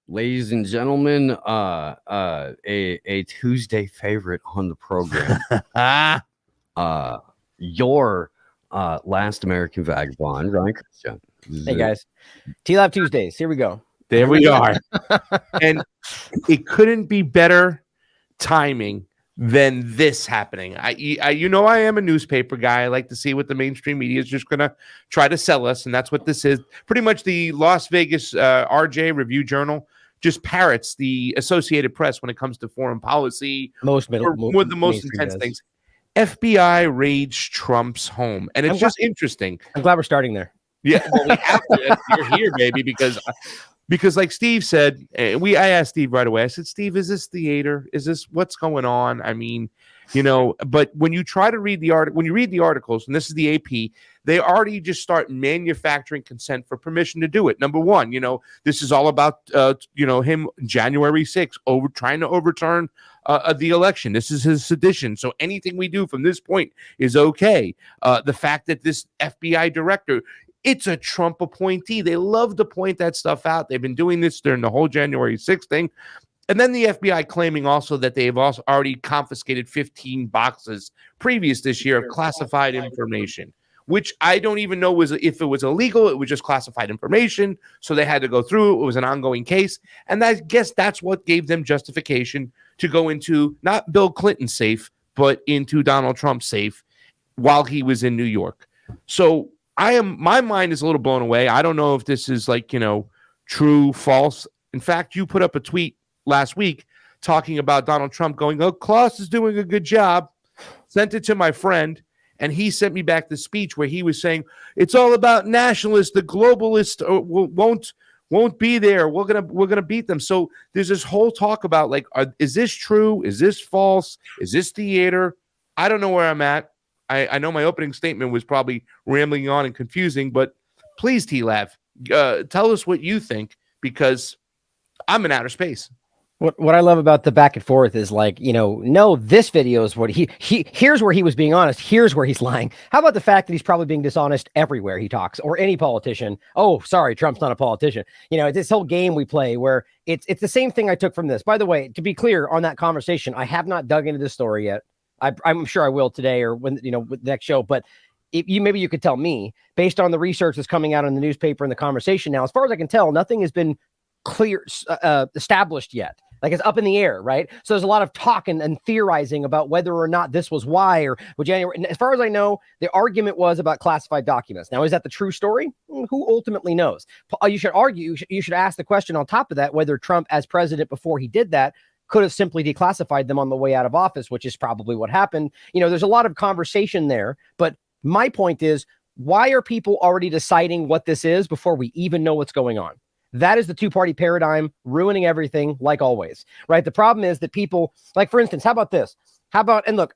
Ladies and gentlemen, a Tuesday favorite on the program. Your Last American Vagabond, Ryan Cristian. Hey guys, TLAV Tuesdays. Here we go. There we are. And it couldn't be better timing than this happening. I I am a newspaper guy. I like to see what the mainstream media is just going to try to sell us, and that's what this is. Pretty much the Las Vegas RJ Review Journal just parrots the Associated Press when it comes to foreign policy. One of the most intense things. FBI raids Trump's home, and it's just interesting. I'm glad we're starting there. Yeah, well, we have to. You're here, baby, because like Steve said, I asked Steve right away. I said, Steve, is this theater? Is this what's going on? I mean, but when you try to read the when you read the articles, and this is the AP, they already just start manufacturing consent for permission to do it. Number one, this is all about, him January 6th trying to overturn the election. This is his sedition. So anything we do from this point is okay. The fact that this FBI director, it's a Trump appointee. They love to point that stuff out. They've been doing this during the whole January 6th thing. And then the FBI claiming also that they've also already confiscated 15 boxes previous this year of classified information, which I don't even know if it was illegal. It was just classified information. So they had to go through. It was an ongoing case. And I guess that's what gave them justification to go into not Bill Clinton's safe, but into Donald Trump's safe while he was in New York. So my mind is a little blown away. I don't know if this is true, false. In fact, you put up a tweet last week talking about Donald Trump going, Klaus is doing a good job. Sent it to my friend, and he sent me back the speech where he was saying it's all about nationalists. The globalists won't be there. We're gonna beat them. So there's this whole talk about is this true? Is this false? Is this theater? I don't know where I'm at. I know my opening statement was probably rambling on and confusing, but please, TLAV, tell us what you think, because I'm in outer space. What I love about the back and forth is no, this video is what here's where he was being honest. Here's where he's lying. How about the fact that he's probably being dishonest everywhere he talks, or any politician? Oh, sorry, Trump's not a politician. It's this whole game we play where it's the same thing I took from this. By the way, to be clear on that conversation, I have not dug into this story yet. I'm sure I will today or when, with the next show, but maybe you could tell me based on the research that's coming out in the newspaper and the conversation now, as far as I can tell, nothing has been clear, established yet. It's up in the air, right? So there's a lot of talk and theorizing about whether or not this was why or January. And as far as I know, the argument was about classified documents. Now, is that the true story? Who ultimately knows? You should argue, you should ask the question on top of that, whether Trump as president before he did that could have simply declassified them on the way out of office, which is probably what happened. There's a lot of conversation there, but my point is, why are people already deciding what this is before we even know what's going on? That is the two-party paradigm ruining everything, like always, right? The problem is that people, for instance, how about this? Look,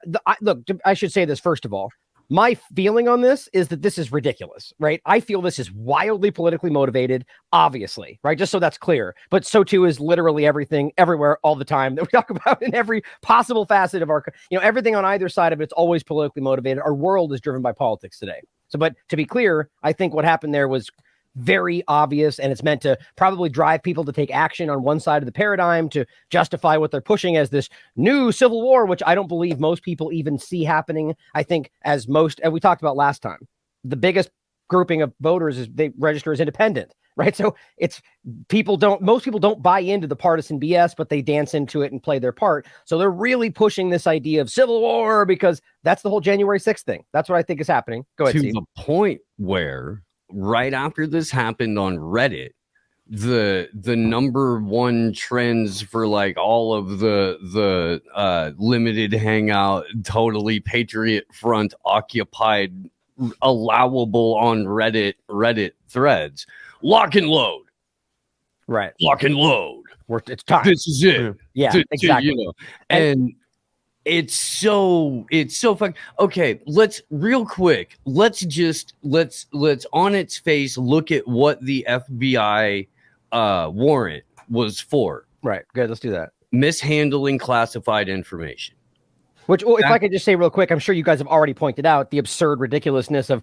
I should say this first of all. My feeling on this is that this is ridiculous, right? I feel this is wildly politically motivated, obviously, right? Just so that's clear. But so too is literally everything, everywhere, all the time that we talk about in every possible facet of our, everything on either side of it's always politically motivated. Our world is driven by politics today. So, but to be clear, I think what happened there was very obvious, and it's meant to probably drive people to take action on one side of the paradigm to justify what they're pushing as this new civil war, which I don't believe most people even see happening. I think as we talked about last time, the biggest grouping of voters is they register as independent, right? So most people don't buy into the partisan BS, but they dance into it and play their part. So they're really pushing this idea of civil war because that's the whole January 6th thing. That's what I think is happening. Go ahead, Steve. To the point where right after this happened on Reddit, the number one trends for all of the limited hangout, totally Patriot Front occupied, allowable on Reddit threads, lock and load, right? Lock and load. It's time. This is it. Yeah, exactly. And it's so fun. Okay, let's real quick. Let's on its face look at what the FBI warrant was for. Right. Good. Let's do that. Mishandling classified information. Which, if I could just say real quick, I'm sure you guys have already pointed out the absurd ridiculousness of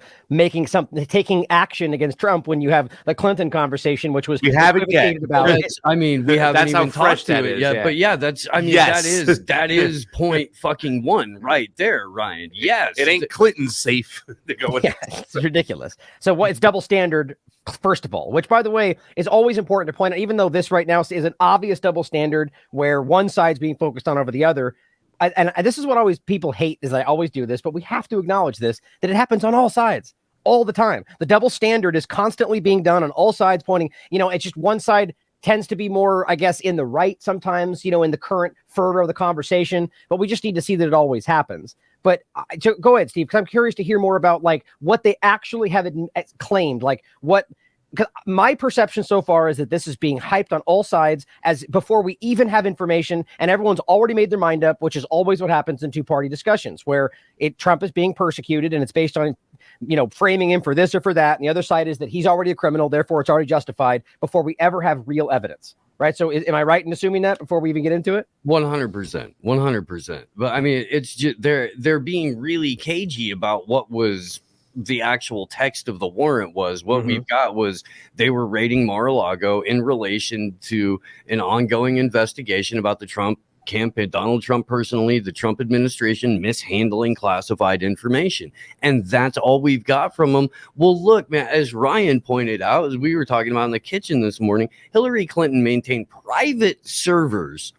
taking action against Trump when you have the Clinton conversation, which was we haven't yet. About it. I mean, we haven't even talked to it yet. But yeah, that's. I mean, that is point fucking one right there, Ryan. Yes, it ain't Clinton safe to go with. Yeah, it's ridiculous. So it's double standard. First of all, which, by the way, is always important to point out, even though this right now is an obvious double standard where one side's being focused on over the other. And this is what always people hate, is I always do this, but we have to acknowledge this, that it happens on all sides all the time. The double standard is constantly being done on all sides, pointing, it's just one side tends to be more, I guess, in the right sometimes, in the current fervor of the conversation, but we just need to see that it always happens. But go ahead, Steve, because I'm curious to hear more about what they actually have claimed, because my perception so far is that this is being hyped on all sides as before we even have information, and everyone's already made their mind up, which is always what happens in two-party discussions, where Trump is being persecuted and it's based on, framing him for this or for that. And the other side is that he's already a criminal, therefore it's already justified before we ever have real evidence. Right. So am I right in assuming that before we even get into it? 100%. 100%. But I mean, it's just they're being really cagey about what was the actual text of the warrant was. What we've got was they were raiding Mar+a+Lago in relation to an ongoing investigation about the Trump campaign, Donald Trump personally, the Trump administration mishandling classified information. And that's all we've got from them. Well, look, man, as Ryan pointed out, as we were talking about in the kitchen this morning, Hillary Clinton maintained private servers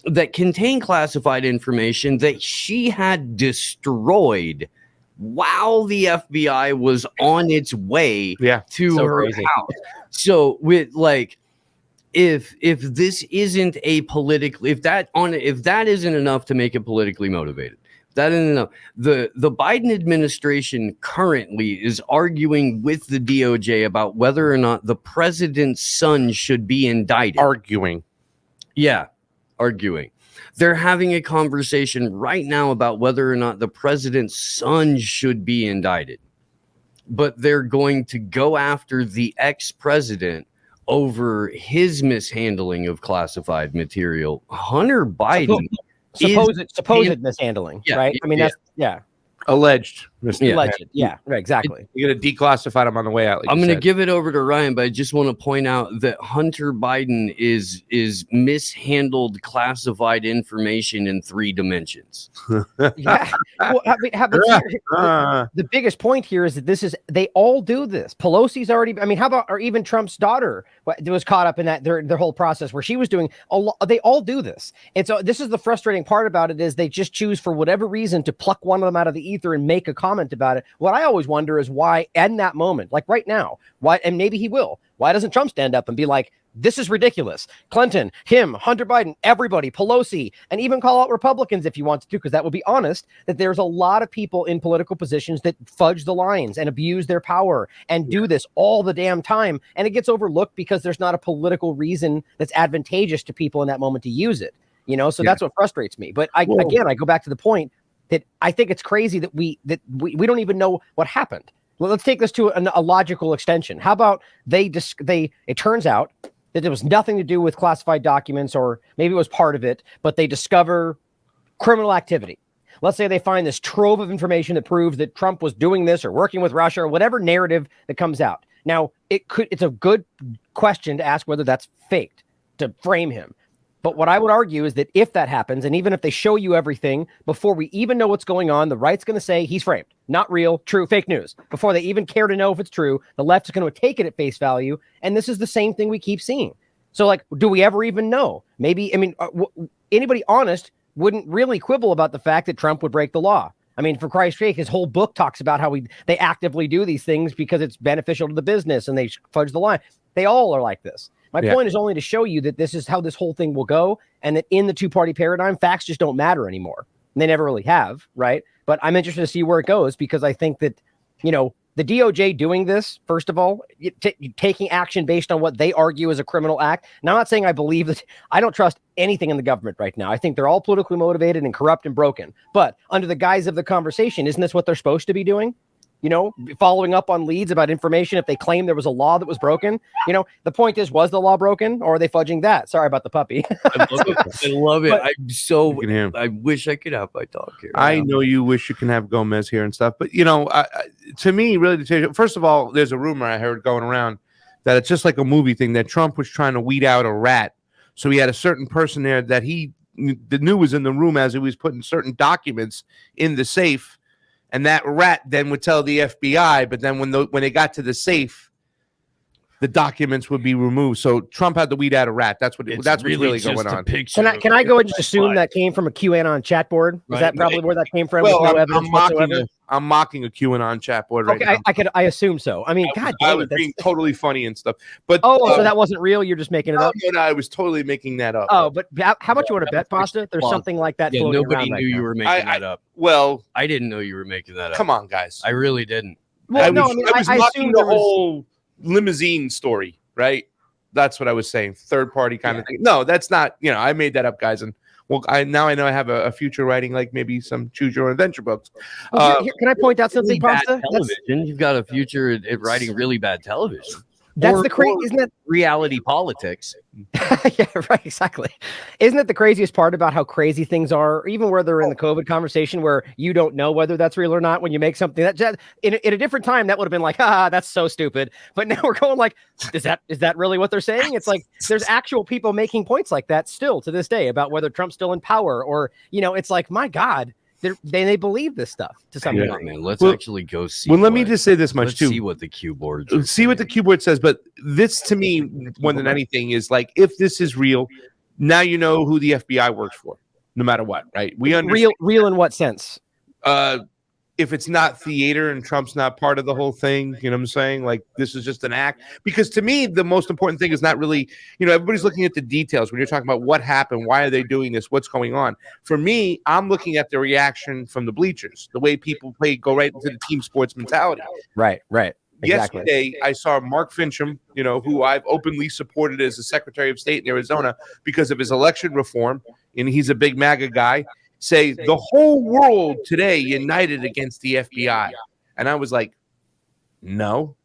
that contain classified information that she had destroyed while the FBI was on its way to her house. So with if this isn't a politically, if that isn't enough to make it politically motivated, that isn't enough. The Biden administration currently is arguing with the DOJ about whether or not the president's son should be indicted. Arguing. They're having a conversation right now about whether or not the president's son should be indicted. But they're going to go after the ex-president over his mishandling of classified material. Hunter Biden supposed mishandling, right? I mean, that's alleged. Alleged. Yeah, right, exactly. You're going to declassify them on the way out. I'm going to give it over to Ryan, but I just want to point out that Hunter Biden is mishandled classified information in 3 dimensions. Yeah. Well, the biggest point here is that they all do this. Pelosi's already, how about, or even Trump's daughter was caught up in that, their whole process where she was doing they all do this. And so this is the frustrating part about it, is they just choose for whatever reason to pluck one of them out of the ether and make a comment about it. What I always wonder is why, in that moment, like right now, and maybe he will, why doesn't Trump stand up and be like, this is ridiculous? Clinton, him, Hunter Biden, everybody, Pelosi, and even call out Republicans if you want to, because that would be honest, that there's a lot of people in political positions that fudge the lines and abuse their power and do this all the damn time. And it gets overlooked because there's not a political reason that's advantageous to people in that moment to use it. So that's what frustrates me. But I go back to the point that I think it's crazy that we don't even know what happened. Well, let's take this to a logical extension. How about it turns out that there was nothing to do with classified documents, or maybe it was part of it, but they discover criminal activity. Let's say they find this trove of information that proves that Trump was doing this or working with Russia or whatever narrative that comes out. Now, it's a good question to ask whether that's faked to frame him. But what I would argue is that if that happens, and even if they show you everything before we even know what's going on, the right's going to say he's framed, not real, true, fake news. Before they even care to know if it's true, the left is going to take it at face value. And this is the same thing we keep seeing. So do we ever even know? Maybe, anybody honest wouldn't really quibble about the fact that Trump would break the law. For Christ's sake, his whole book talks about how they actively do these things because it's beneficial to the business and they fudge the line. They all are like this. My point is only to show you that this is how this whole thing will go, and that in the two-party paradigm, facts just don't matter anymore. And they never really have, right? But I'm interested to see where it goes, because I think that, the DOJ doing this, first of all, taking action based on what they argue is a criminal act. Now, I'm not saying I believe that. I don't trust anything in the government right now. I think they're all politically motivated and corrupt and broken. But under the guise of the conversation, isn't this what they're supposed to be doing? following up on leads about information if they claim there was a law that was broken. The point is, was the law broken, or are they fudging that? Sorry about the puppy. I love it. But, I wish I could have my dog here. I know you wish you can have Gomez here and stuff, but to me, really, first of all, there's a rumor I heard going around that it's just like a movie thing, that Trump was trying to weed out a rat. So he had a certain person there that he knew was in the room as he was putting certain documents in the safe. And that rat then would tell the FBI, but then when they got to the safe, the documents would be removed. So Trump had to weed out a rat. That's what's really going on. Can I go and just assume that came from a QAnon chat board? Is that probably where that came from? Well, with no evidence whatsoever? I'm mocking a QAnon chat board right now. I assume so. I mean, God damn I was being totally funny and stuff. But so that wasn't real. You're just making it up. No, I was totally making that up. Oh, but how much you want to bet, Pasta? There's something like that. Yeah, floating nobody around knew you were making that up. Well, I didn't know you were making that up. Come on, guys. I really didn't. Well, I was mocking the whole limousine story, right? That's what I was saying. Third party kind of thing. No, that's not. I made that up, guys. And I know I have a future writing, like maybe some choose your own adventure books. Can I point out something, really Pasta? Television. You've got a future at writing really bad television. That's the crazy, isn't it? Reality politics. Yeah, right. Exactly. Isn't it the craziest part about how crazy things are, even where they're in the COVID conversation, where you don't know whether that's real or not when you make something that in a different time that would have been like, that's so stupid. But now we're going like, is that really what they're saying? It's like there's actual people making points like that still to this day about whether Trump's still in power, or it's like, my God. They believe this stuff to some degree. Man, let's actually go see. Well, let me just say this much let's too. See what the keyboard. See what the keyboard says. But this, to me, more than anything, is like, if this is real, now you know who the FBI works for, no matter what, right? We understand. Real in what sense? If it's not theater and Trump's not part of the whole thing, you know what I'm saying? Like, this is just an act. Because to me, the most important thing is not really, everybody's looking at the details when you're talking about what happened, why are they doing this, what's going on. For me, I'm looking at the reaction from the bleachers, the way people go right into the team sports mentality. Right. Exactly. Yesterday, I saw Mark Fincham, who I've openly supported as the Secretary of State in Arizona because of his election reform, and he's a big MAGA guy, say the whole world today united against the FBI. And I was like, no,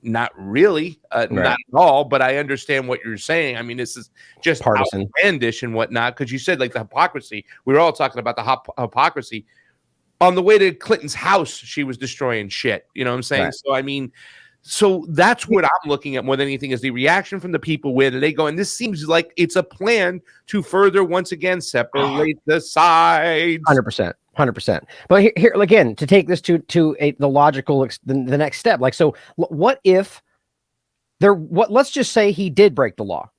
not really, not at all. But I understand what you're saying. I mean, this is just partisan, outlandish and whatnot. Because you said like the hypocrisy. We were all talking about the hypocrisy. On the way to Clinton's house, she was destroying shit. You know what I'm saying? Right. So, I mean, that's what I'm looking at more than anything, is the reaction from the people. Where do they go? And this seems like it's a plan to further, once again, separate the sides. 100%. But here again, to take this to the logical, the next step. Like, so what if let's just say he did break the law,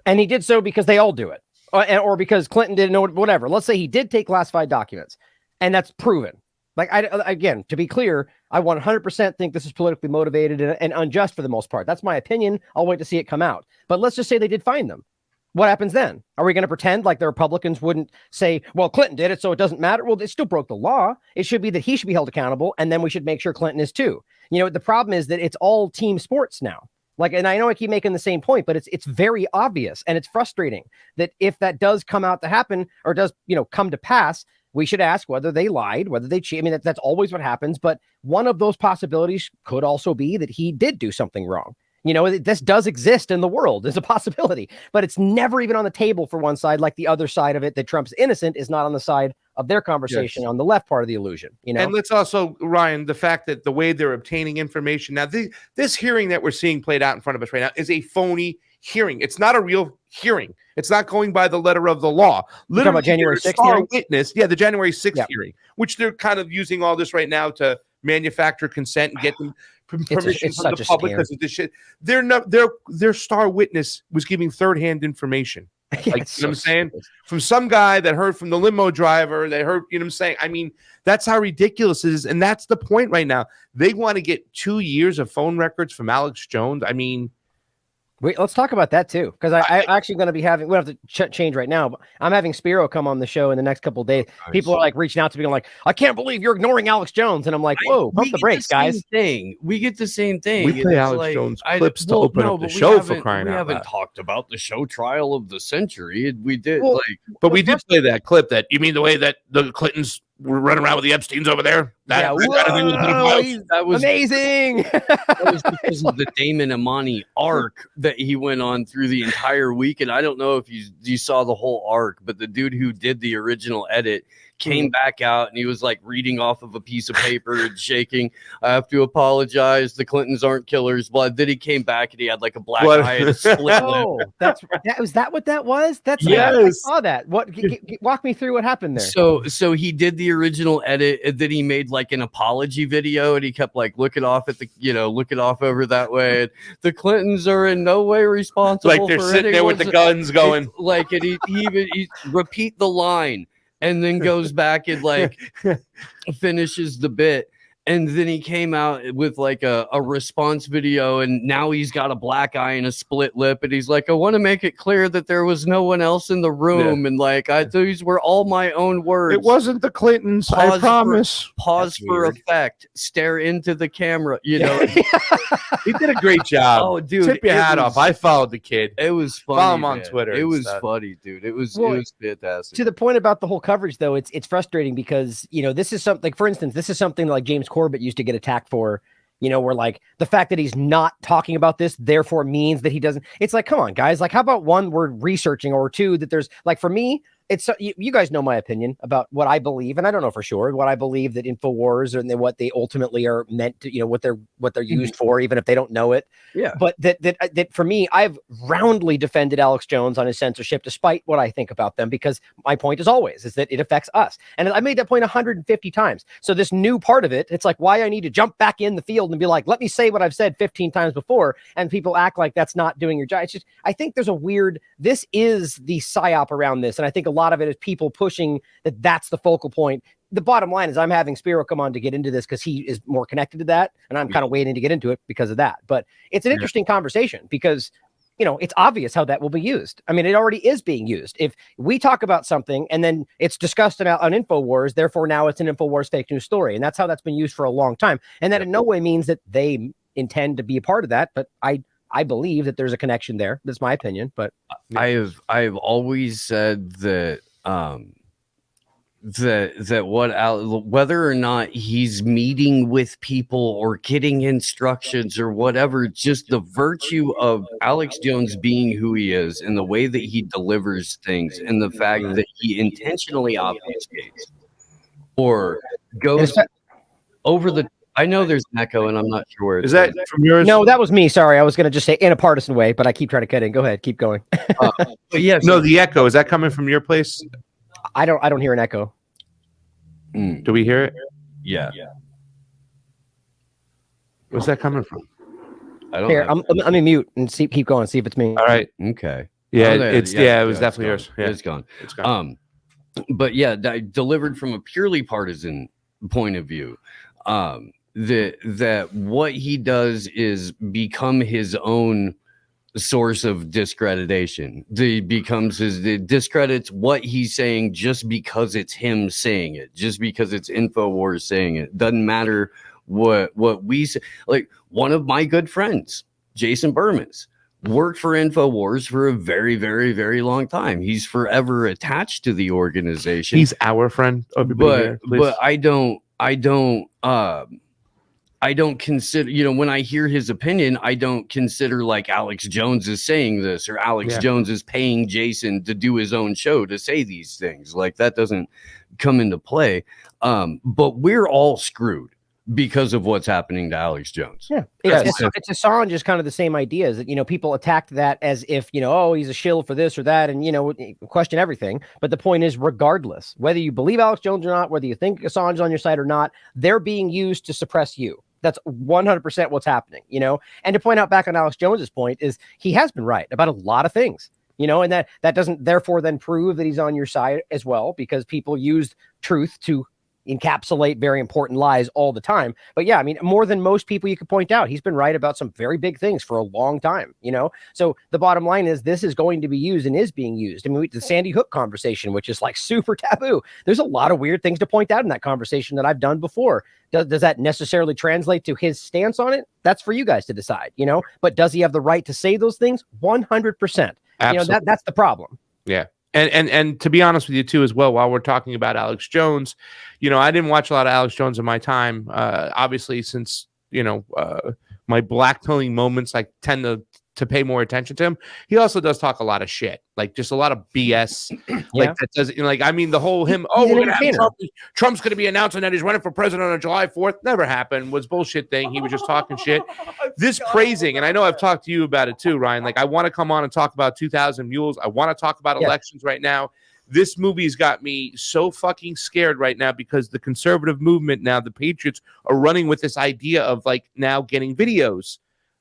and he did so because they all do it, or because Clinton didn't know, whatever. Let's say he did take classified documents, and that's proven. Like, again, to be clear, I 100% think this is politically motivated and unjust for the most part. That's my opinion. I'll wait to see it come out. But let's just say they did find them. What happens then? Are we going to pretend like the Republicans wouldn't say, well, Clinton did it, so it doesn't matter? Well, they still broke the law. It should be that he should be held accountable, and then we should make sure Clinton is too. The problem is that it's all team sports now. Like, and I know I keep making the same point, but it's very obvious, and it's frustrating that if that does come out to happen, or does, come to pass, we should ask whether they lied, whether they cheated. I mean, that's always what happens. But one of those possibilities could also be that he did do something wrong. This does exist in the world as a possibility, but it's never even on the table for one side, like the other side of it, that Trump's innocent, is not on the side of their conversation on the left part of the illusion. And let's also, Ryan, the fact that the way they're obtaining information now, this hearing that we're seeing played out in front of us right now is a phony hearing. It's not a real hearing. It's not going by the letter of the law. Literally, about January 6th witness, the January 6th hearing, which they're kind of using all this right now to manufacture consent and get them permission from the public because of this shit. Their star witness was giving third-hand information. Like, you know what I'm saying? From some guy that heard from the limo driver, they heard, you know what I'm saying? I mean, that's how ridiculous it is. And that's the point right now. They want to get 2 years of phone records from Alex Jones. I mean, wait, let's talk about that too, because I actually going to be having. We have to change right now, but I'm having Spiro come on the show in the next couple of days. People are like reaching out to me, like, "I can't believe you're ignoring Alex Jones," and I'm like, "Whoa, pump the brakes, guys!" We get the same thing. We play Alex Jones clips to open up the show for crying out loud. We haven't talked about the show trial of the century. We did, but we did play that clip. That you mean the way that the Clintons we're running around with the Epsteins over there. That was amazing. That was because of the Damon Imani arc that he went on through the entire week. And I don't know if you saw the whole arc, but the dude who did the original edit came back out and he was like reading off of a piece of paper and shaking. I have to apologize. The Clintons aren't killers. But then he came back and he had like a black eye and a split lip. Oh, was that what that was? That's yes. I saw that. What? Walk me through what happened there. So he did the original edit and then he made like an apology video and he kept like looking off at the looking off over that way. And the Clintons are in no way responsible. Like they're sitting there with the guns going. Like and he repeat the line. And then goes back and like finishes the bit. And then he came out with like a response video. And now he's got a black eye and a split lip. And he's like, I want to make it clear that there was no one else in the room. Yeah. And like, these were all my own words. It wasn't the Clintons. I promise. Pause for effect. Stare into the camera. You know, he did a great job. Oh, dude. Tip your hat off. I followed the kid. It was funny. Follow him on Twitter. It was funny, dude. It was fantastic. To the point about the whole coverage, though, it's frustrating because, this is something, for instance, this is something like James Corbett used to get attacked for, where like the fact that he's not talking about this therefore means that he doesn't. It's like, come on, guys. Like, how about one, we're researching, or two, that there's like, for me, it's you guys know my opinion about what I believe, and I don't know for sure what I believe that Infowars and what they ultimately are meant to, what they're used for, even if they don't know it. Yeah. But that for me, I've roundly defended Alex Jones on his censorship, despite what I think about them, because my point is always is that it affects us, and I made that point 150 times. So this new part of it, it's like why I need to jump back in the field and be like, let me say what I've said 15 times before, and people act like that's not doing your job. It's just I think there's a weird. This is the psyop around this, and I think a lot of it is people pushing that's the focal point. The bottom line is I'm having Spiro come on to get into this because he is more connected to that, and I'm kind of waiting to get into it because of that. But it's an interesting conversation because, it's obvious how that will be used. I mean, it already is being used. If we talk about something and then it's discussed on Infowars, therefore now it's an Infowars fake news story. And that's how that's been used for a long time. And that in no way means that they intend to be a part of that. But I believe that there's a connection there. That's my opinion. But I've always said that whether or not he's meeting with people or getting instructions or whatever, just the virtue of Alex Jones being who he is and the way that he delivers things and the fact that he intentionally obfuscates or goes over the. I know there's an echo and I'm not sure where is that from yours? No, that was me. Sorry. I was going to just say in a partisan way, but I keep trying to cut in. Go ahead. Keep going. But yes. No, the echo, is that coming from your place? I don't hear an echo. Do we hear it? Yeah. Where's that coming from? I don't. Here, I'm in mute and keep going. See if it's me. All right. Okay. Yeah, it was definitely yours. Yeah. It's gone. It's gone. But yeah, delivered from a purely partisan point of view. That what he does is become his own source of discreditation. It discredits what he's saying just because it's him saying it, just because it's Infowars saying it. Doesn't matter what we say. Like one of my good friends, Jason Bermans, worked for Infowars for a very, very, very long time. He's forever attached to the organization. He's our friend. But I don't consider, when I hear his opinion, I don't consider like Alex Jones is saying this or Alex Jones is paying Jason to do his own show to say these things. Like that doesn't come into play. But we're all screwed because of what's happening to Alex Jones. Yeah. It's Assange is kind of the same idea is that, people attacked that as if, oh, he's a shill for this or that. And, question everything. But the point is, regardless, whether you believe Alex Jones or not, whether you think Assange is on your side or not, they're being used to suppress you. That's 100% what's happening, and to point out back on Alex Jones's point is he has been right about a lot of things, and that doesn't therefore then prove that he's on your side as well, because people use truth to encapsulate very important lies all the time. But yeah, I mean, more than most people you could point out, he's been right about some very big things for a long time, So the bottom line is this is going to be used and is being used. I mean, the Sandy Hook conversation, which is like super taboo. There's a lot of weird things to point out in that conversation that I've done before. Does that necessarily translate to his stance on it? That's for you guys to decide, But does he have the right to say those things? 100%. Absolutely. That's the problem. Yeah. And to be honest with you too, as well, while we're talking about Alex Jones, I didn't watch a lot of Alex Jones in my time. Obviously, since my blackpilling moments, I tend to pay more attention to him. He also does talk a lot of shit, like just a lot of BS. Like that does, I mean, the whole him. Oh, we're gonna have Trump. Trump's gonna be announcing that he's running for president on July 4th. Never happened. Was bullshit thing. He was just talking shit. This praising, and I know I've talked to you about it too, Ryan. Like I want to come on and talk about 2000 Mules. I want to talk about elections right now. This movie's got me so fucking scared right now because the conservative movement now, the Patriots, are running with this idea of like now getting videos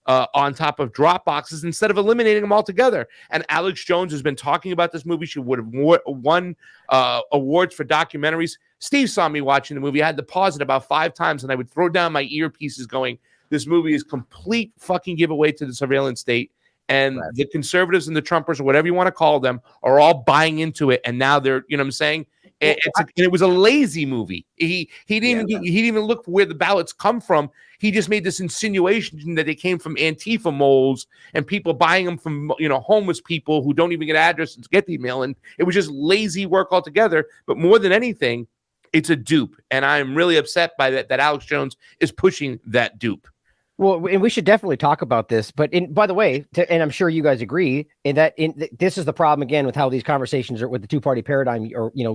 on top of drop boxes instead of eliminating them altogether. And Alex Jones has been talking about this movie. She would have won awards for documentaries. Steve saw me watching the movie. I had to pause it about 5 times, and I would throw down my earpieces going, this movie is complete fucking giveaway to the surveillance state. And the conservatives and the Trumpers, or whatever you want to call them, are all buying into it. And now they're, what I'm saying? It was a lazy movie. He didn't even look where the ballots come from. He just made this insinuation that they came from Antifa moles and people buying them from homeless people who don't even get addresses to get the email. And it was just lazy work altogether. But more than anything, it's a dupe. And I'm really upset by that Alex Jones is pushing that dupe. Well, and we should definitely talk about this. But by the way, and I'm sure you guys agree this is the problem again with how these conversations are with the two-party paradigm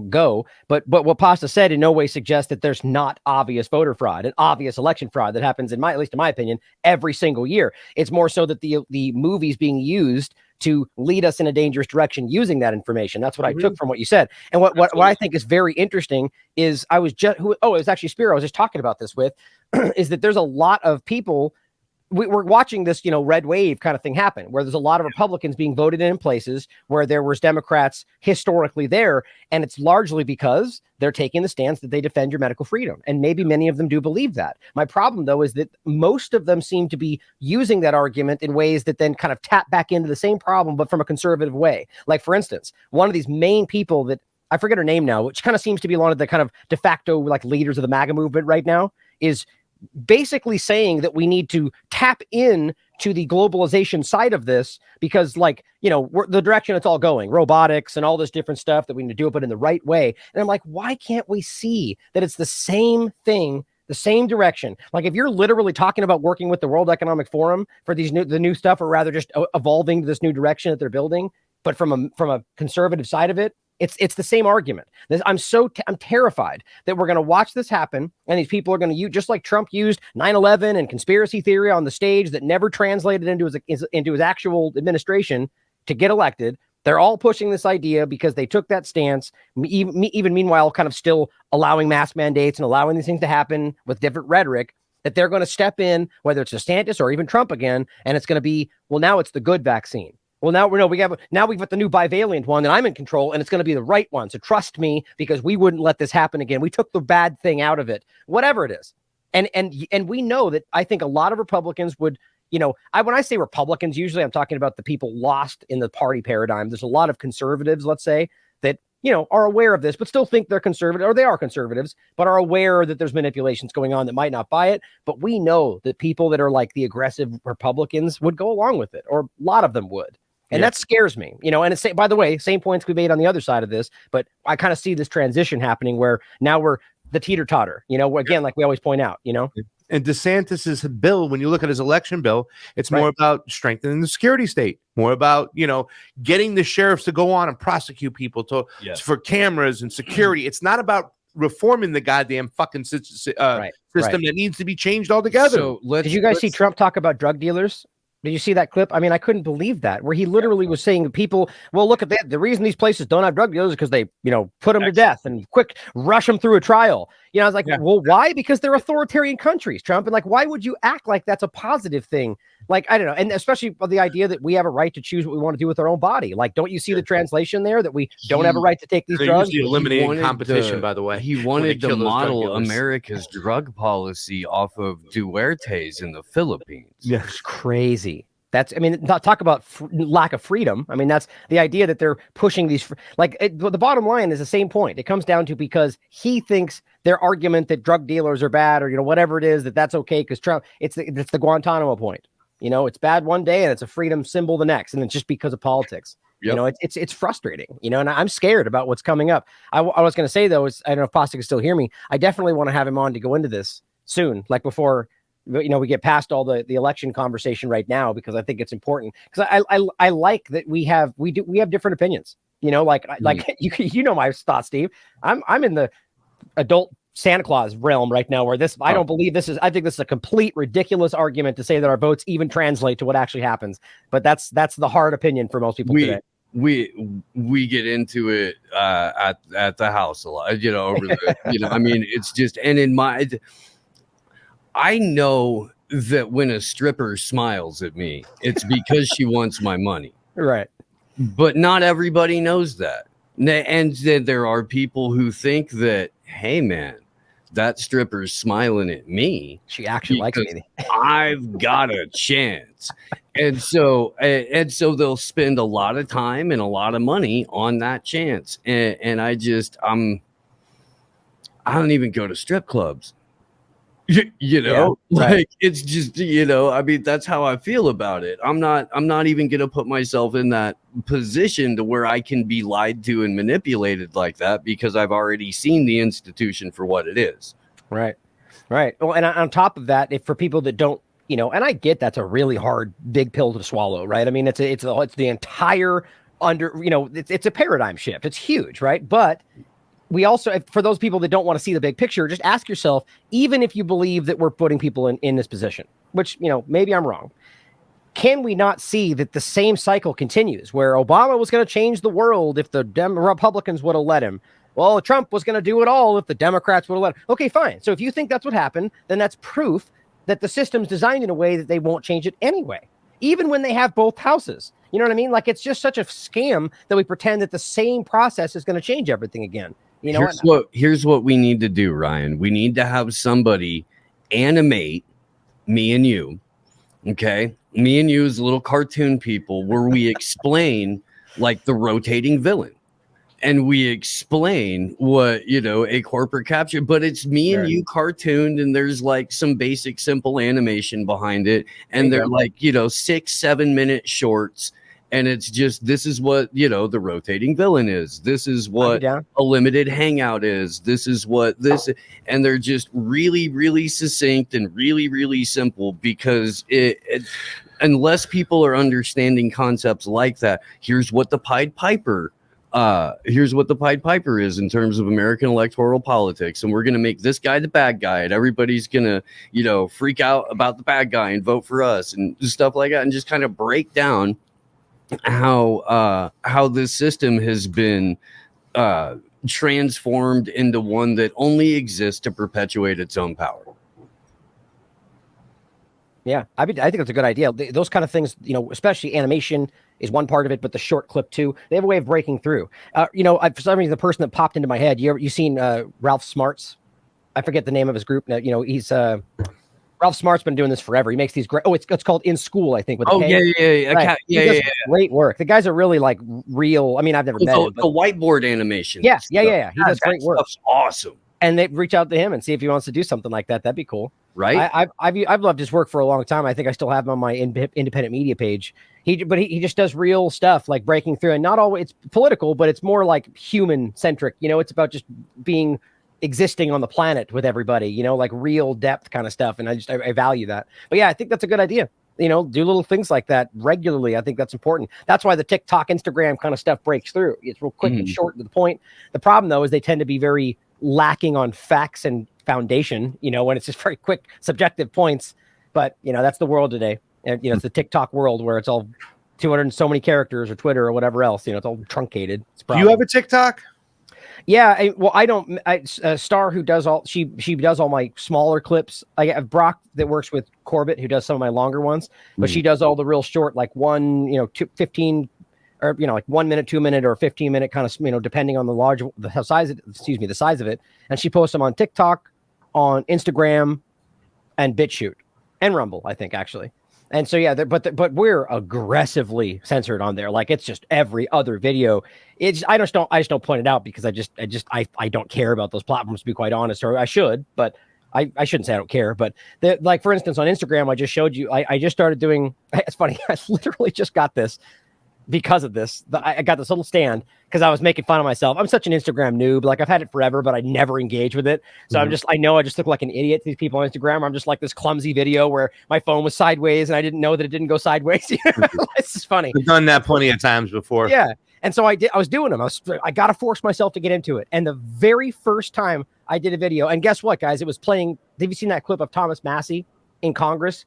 go. But what Pasta said in no way suggests that there's not obvious voter fraud and obvious election fraud that happens at least in my opinion, every single year. It's more so that the movies being used to lead us in a dangerous direction using that information. That's what I took from what you said. And what I think is very interesting is it was actually Spiro I was just talking about this with, is that there's a lot of people, we're watching this, red wave kind of thing happen, where there's a lot of Republicans being voted in places where there was Democrats historically there. And it's largely because they're taking the stance that they defend your medical freedom. And maybe many of them do believe that. My problem, though, is that most of them seem to be using that argument in ways that then kind of tap back into the same problem, but from a conservative way. Like, for instance, one of these main people that I forget her name now, which kind of seems to be one of the kind of de facto like leaders of the MAGA movement right now, is basically saying that we need to tap in to the globalization side of this because the direction it's all going, robotics and all this different stuff that we need to do it, but in the right way. And I'm like, why can't we see that it's the same thing, the same direction? Like if you're literally talking about working with the World Economic Forum for the new stuff, or rather just evolving to this new direction that they're building, but from a conservative side of it, it's the same argument. I'm terrified that we're going to watch this happen, and these people are going to use, just like Trump used 9/11 and conspiracy theory on the stage that never translated into his actual administration to get elected. They're all pushing this idea because they took that stance, even meanwhile kind of still allowing mask mandates and allowing these things to happen with different rhetoric, that they're going to step in, whether it's DeSantis or even Trump again, and it's going to be, well, now it's the good vaccine. Well, we've got the new bivalent one, and I'm in control, and it's going to be the right one. So trust me, because we wouldn't let this happen again. We took the bad thing out of it, whatever it is. And we know that I think a lot of Republicans would, when I say Republicans, usually I'm talking about the people lost in the party paradigm. There's a lot of conservatives, let's say, that, are aware of this, but still think they're conservative, or they are conservatives, but are aware that there's manipulations going on that might not buy it. But we know that people that are like the aggressive Republicans would go along with it, or a lot of them would. And that scares me, and it's, by the way, same points we made on the other side of this, but I kind of see this transition happening where now we're the teeter-totter, again, like we always point out, And DeSantis's bill, when you look at his election bill, it's more about strengthening the security state, more about, getting the sheriffs to go on and prosecute people for cameras and security. It's not about reforming the goddamn fucking system that needs to be changed altogether. So did you guys see Trump talk about drug dealers? Did you see that clip? I mean, I couldn't believe that, where he literally was saying to people, well, look at that. The reason these places don't have drug dealers is because they, put them to death and rush them through a trial. I was like, well, why? Because they're authoritarian countries, Trump. And like, why would you act like that's a positive thing? Like, I don't know. And especially the idea that we have a right to choose what we want to do with our own body. Like, don't you see the translation there that we don't have a right to take these drugs? Eliminating competition, by the way. He wanted to model America's drug policy off of Duarte's in the Philippines. Yeah, it's crazy. Talk about lack of freedom. I mean, that's the idea that they're pushing these. The bottom line is the same point. It comes down to because he thinks their argument that drug dealers are bad, or whatever it is, that's okay because Trump. It's the Guantanamo point. It's bad one day and it's a freedom symbol the next, and it's just because of politics. You know, it's frustrating, you know, and I'm scared about what's coming up. I was going to say, though, is I don't know if Pasta can still hear me. I definitely want to have him on to go into this soon, like before, you know, we get past all the election conversation right now, because I think it's important, because I like that we have different opinions, you know, like you know my thoughts, Steve. I'm in the adult Santa Claus realm right now, where I don't believe this is. I think this is a complete ridiculous argument to say that our votes even translate to what actually happens. But that's the hard opinion for most people today. We get into it at the house a lot, you know, over the, you know, I mean, it's just, and I know that when a stripper smiles at me, it's because she wants my money. Right. But not everybody knows that. And then there are people who think that, hey, man, that stripper's smiling at me. She actually likes me. I've got a chance. And so they'll spend a lot of time and a lot of money on that chance. And I don't even go to strip clubs. You know, like it's just, you know, I mean, that's how I feel about it. I'm not even going to put myself in that position to where I can be lied to and manipulated like that, because I've already seen the institution for what it is. Right. Well, and on top of that, if for people that don't, you know, and I get that's a really hard, big pill to swallow, right? I mean, it's the entire you know, it's a paradigm shift. It's huge, right? But we also, for those people that don't want to see the big picture, just ask yourself, even if you believe that we're putting people in this position, which, you know, maybe I'm wrong, can we not see that the same cycle continues, where Obama was going to change the world if the Republicans would have let him? Well, Trump was going to do it all if the Democrats would have let him. Okay, fine. So if you think that's what happened, then that's proof that the system's designed in a way that they won't change it anyway, even when they have both houses. You know what I mean? Like, it's just such a scam that we pretend that the same process is going to change everything again. You know, here's what we need to do, Ryan. We need to have somebody animate me and you. Okay. Me and you as little cartoon people, where we explain like the rotating villain, and we explain what, you know, a corporate capture, but it's me and you cartooned, and there's like some basic, simple animation behind it. And they're like, you know, 6-7 minute shorts. And it's just, this is what, you know, the rotating villain is. This is what a limited hangout is. This is what this, and they're just really, really succinct and really, really simple, because unless people are understanding concepts like that, here's what the Pied Piper is in terms of American electoral politics. And we're going to make this guy the bad guy, and everybody's going to, you know, freak out about the bad guy and vote for us and stuff like that, and just kind of break down how this system has been transformed into one that only exists to perpetuate its own power. Yeah, I think that's a good idea. Those kind of things, you know, especially animation is one part of it, but the short clip too, they have a way of breaking through. You know, for some reason, the person that popped into my head, you seen Ralph Smarts? I forget the name of his group. You know, he's Ralph Smart's been doing this forever. He makes these great. Oh, it's called In School, I think. With yeah. Great work. The guys are really like real. I mean, I've never met him, the whiteboard animation. Yeah. He does great work. Stuff's awesome. And they reach out to him and see if he wants to do something like that. That'd be cool, right? I've loved his work for a long time. I think I still have him on my independent media page. He just does real stuff, like breaking through, and not always it's political, but it's more like human centric. You know, it's about just existing on the planet with everybody, you know, like real depth kind of stuff. And I value that. But yeah, I think that's a good idea. You know, do little things like that regularly. I think that's important. That's why the TikTok, Instagram kind of stuff breaks through. It's real quick and short to the point. The problem, though, is they tend to be very lacking on facts and foundation, you know, when it's just very quick, subjective points. But, you know, that's the world today. And, you know, it's the TikTok world where it's all 200 and so many characters, or Twitter or whatever else. You know, it's all truncated. Do you have a TikTok? Yeah, I don't. Star, who does she does all my smaller clips. I have Brock that works with Corbett, who does some of my longer ones, but she does all the real short, like 15, or, you know, like 1 minute, 2 minute, or 15 minute kind of, you know, depending on the size of it. And she posts them on TikTok, on Instagram, and BitChute, and Rumble, I think, actually. And so, yeah, but we're aggressively censored on there. Like, it's just every other video. I just don't point it out, because I don't care about those platforms, to be quite honest, or I should, but I shouldn't say I don't care. But like, for instance, on Instagram, I just showed you, I just started doing, it's funny. I literally just got this. because of this. I got this little stand because I was making fun of myself. I'm such an Instagram noob. Like I've had it forever, but I never engage with it. So I just look like an idiot to these people on Instagram. Where I'm just like this clumsy video where my phone was sideways and I didn't know that it didn't go sideways. It's just funny. I've done that plenty of times before. Yeah. And so I was doing them. I got to force myself to get into it. And the very first time I did a video, and guess what, guys? It was playing. Have you seen that clip of Thomas Massey in Congress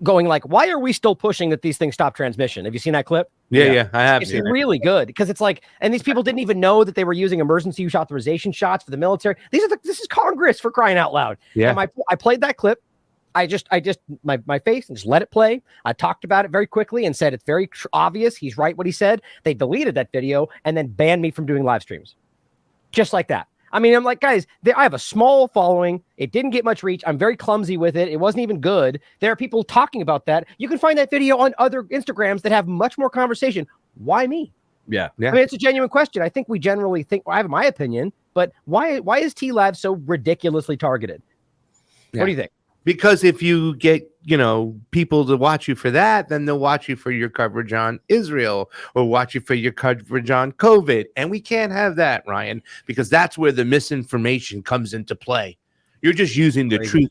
going like, why are we still pushing that these things stop transmission? Have you seen that clip? Yeah, I have. It's really good because it's like, and these people didn't even know that they were using emergency use authorization shots for the military. This is Congress, for crying out loud. Yeah. And I played that clip. I just my face and just let it play. I talked about it very quickly and said it's very obvious. He's right what he said. They deleted that video and then banned me from doing live streams. Just like that. I mean, I'm like, guys, I have a small following. It didn't get much reach. I'm very clumsy with it. It wasn't even good. There are people talking about that. You can find that video on other Instagrams that have much more conversation. Why me? Yeah. I mean, it's a genuine question. I think we generally think, well, I have my opinion, but why is TLAV so ridiculously targeted? What do you think? Because if you get, people to watch you for that, then they'll watch you for your coverage on Israel or watch you for your coverage on COVID. And we can't have that, Ryan, because that's where the misinformation comes into play. You're just using the truth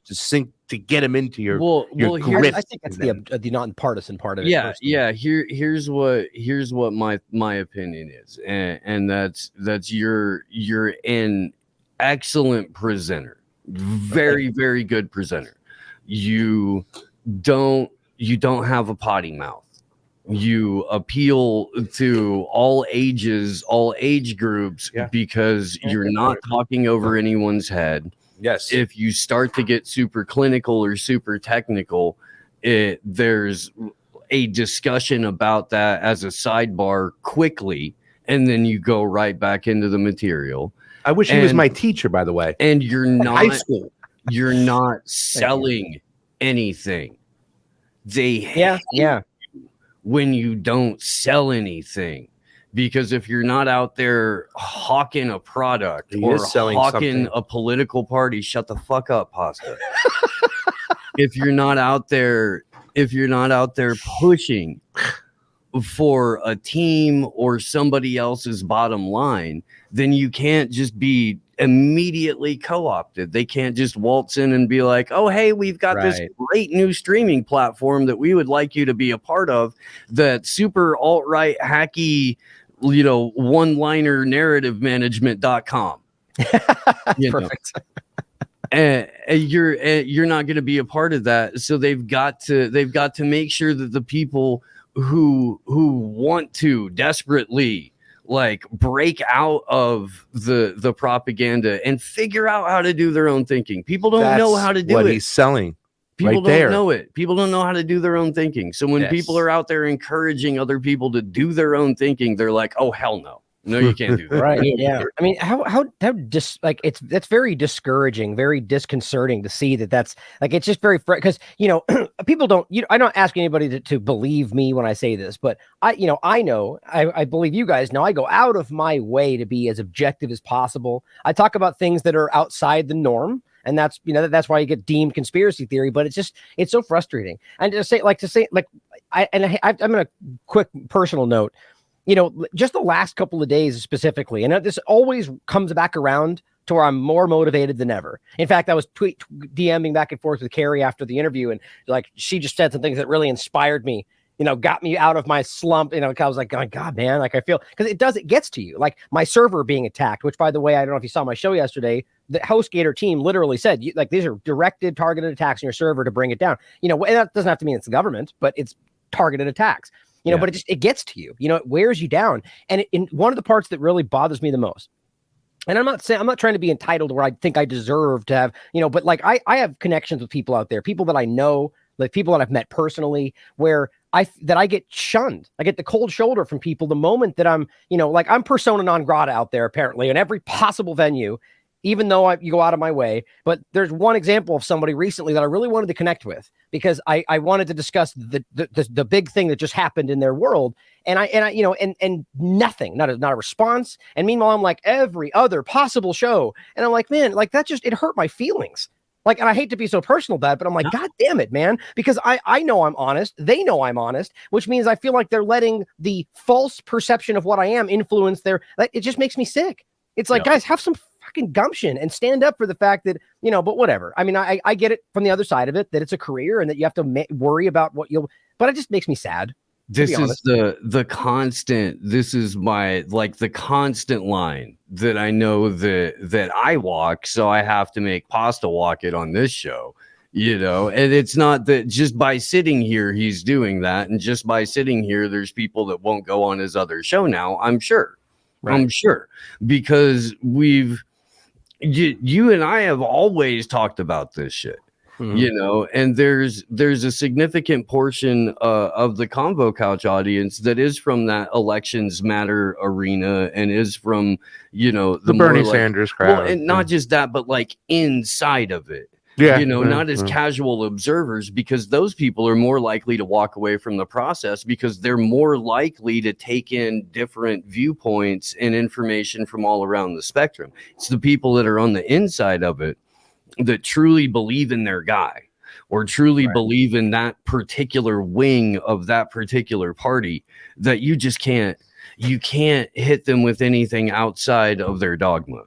to get them into your grip. I think that's the non-partisan part of it. Yeah. Here's what my opinion is, and that's you're an excellent presenter, very very good presenter. You don't have a potty mouth. You appeal to all ages, all age groups, because you're not talking over anyone's head. Yes. If you start to get super clinical or super technical, there's a discussion about that as a sidebar quickly, and then you go right back into the material. I wish he was my teacher, by the way. And you're not high school. You're not selling anything. They hate you when you don't sell anything. Because if you're not out there hawking a product or hawking a political party, shut the fuck up, Pasta. If you're not out there pushing for a team or somebody else's bottom line, then you can't just be immediately co-opted. They can't just waltz in and be like, oh, hey, we've got this great new streaming platform that we would like you to be a part of, that super alt-right hacky, one-liner narrative management.com. Perfect. And you're not going to be a part of that. So they've got to make sure that the people who want to desperately break out of the propaganda and figure out how to do their own thinking. People don't know how to do what it. He's selling. People don't know it. People don't know how to do their own thinking. So when people are out there encouraging other people to do their own thinking, they're like, "Oh hell no, you can't do that." Right? Yeah. I mean, how just that's very discouraging, very disconcerting to see that's it's just very because people don't. I don't ask anybody to believe me when I say this, but I believe you guys know. I go out of my way to be as objective as possible. I talk about things that are outside the norm. And that's why you get deemed conspiracy theory, but it's so frustrating. And I'm in a quick personal note, just the last couple of days specifically, and this always comes back around to where I'm more motivated than ever. In fact, I was DMing back and forth with Carrie after the interview, and she just said some things that really inspired me. Got me out of my slump. I was like, oh, God, man, I feel, because it gets to you. Like my server being attacked, which, by the way, I don't know if you saw my show yesterday. The HostGator team literally said, these are directed, targeted attacks on your server to bring it down. And that doesn't have to mean it's the government, but it's targeted attacks. But it gets to you. It wears you down. And in one of the parts that really bothers me the most, and I'm not trying to be entitled where I think I deserve to have, but I have connections with people out there, people that I know, people that I've met personally, where I get shunned. I get the cold shoulder from people the moment that I'm persona non grata out there, apparently, in every possible venue, even though you go out of my way. But there's one example of somebody recently that I really wanted to connect with because I wanted to discuss the big thing that just happened in their world. And nothing, not a response. And meanwhile, I'm like every other possible show. And I'm like, man, it hurt my feelings. Like, and I hate to be so personal about it, but I'm like, God damn it, man. Because I know I'm honest. They know I'm honest, which means I feel like they're letting the false perception of what I am influence their, like, it just makes me sick. It's like, guys, have some fucking gumption and stand up for the fact that, you know, but whatever. I mean, I get it from the other side of it, that it's a career and that you have to worry about what but it just makes me sad. This is the constant, this is my, like, the constant line that I know that I walk, so I have to make Pasta walk it on this show, you know. And it's not that just by sitting here he's doing that, and just by sitting here there's people that won't go on his other show now, I'm sure. I'm sure, because you and I have always talked about this shit. You know, and there's a significant portion of the Convo Couch audience that is from that elections matter arena and is from, you know, the Bernie more, Sanders crowd. Well, and not just that, but like inside of it. Yeah, you know, not as casual observers, because those people are more likely to walk away from the process because they're more likely to take in different viewpoints and information from all around the spectrum. It's the people that are on the inside of it that truly believe in their guy, or truly believe in that particular wing of that particular party, that you can't hit them with anything outside of their dogma.